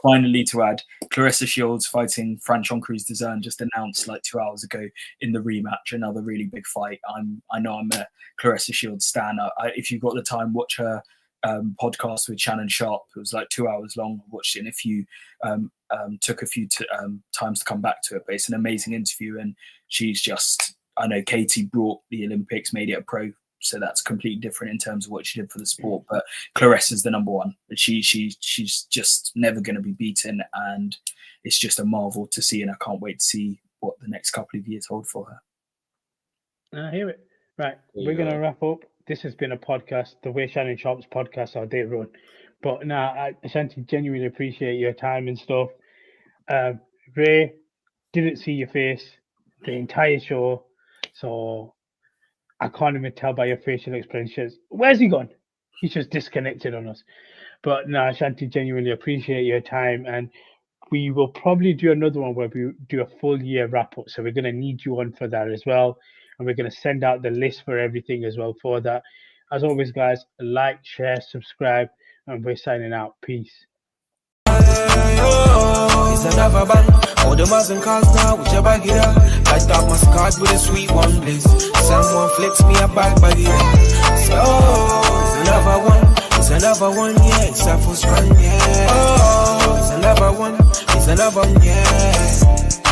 finally to add, Clarissa Shields fighting Franchon Cruz-Dezern just announced like 2 hours ago in the rematch. Another really big fight. I know I'm a Clarissa Shields stan. If you've got the time, watch her podcast with Shannon Sharp. It was like 2 hours long. I watched it in a few took a few times to come back to it, but it's an amazing interview, and she's just, I know Katie brought the Olympics, made it a pro, so that's completely different in terms of what she did for the sport, but Clarissa's the number one. She's just never going to be beaten, and it's just a marvel to see, and I can't wait to see what the next couple of years hold for her. I hear it. Right, we're going to wrap up. This has been a podcast, the way Shannon Sharp's podcast are, they run. But now, I Ashanti genuinely appreciate your time and stuff. Ray, didn't see your face the entire show, so I can't even tell by your facial expressions. Where's he gone? He's just disconnected on us. But no, Ashanti, genuinely appreciate your time, and we will probably do another one where we do a full year wrap up. So we're going to need you on for that as well, and we're going to send out the list for everything as well for that. As always, guys, like, share, subscribe, and we're signing out. Peace. It's another bang. All the Muslim cars now, with your bag it up. Light up my card with a sweet one bliss. Someone flips me a bag it up. So, it's another one. It's another one, yeah. It's a full strand, yeah. Oh, it's another one. It's another one, yeah.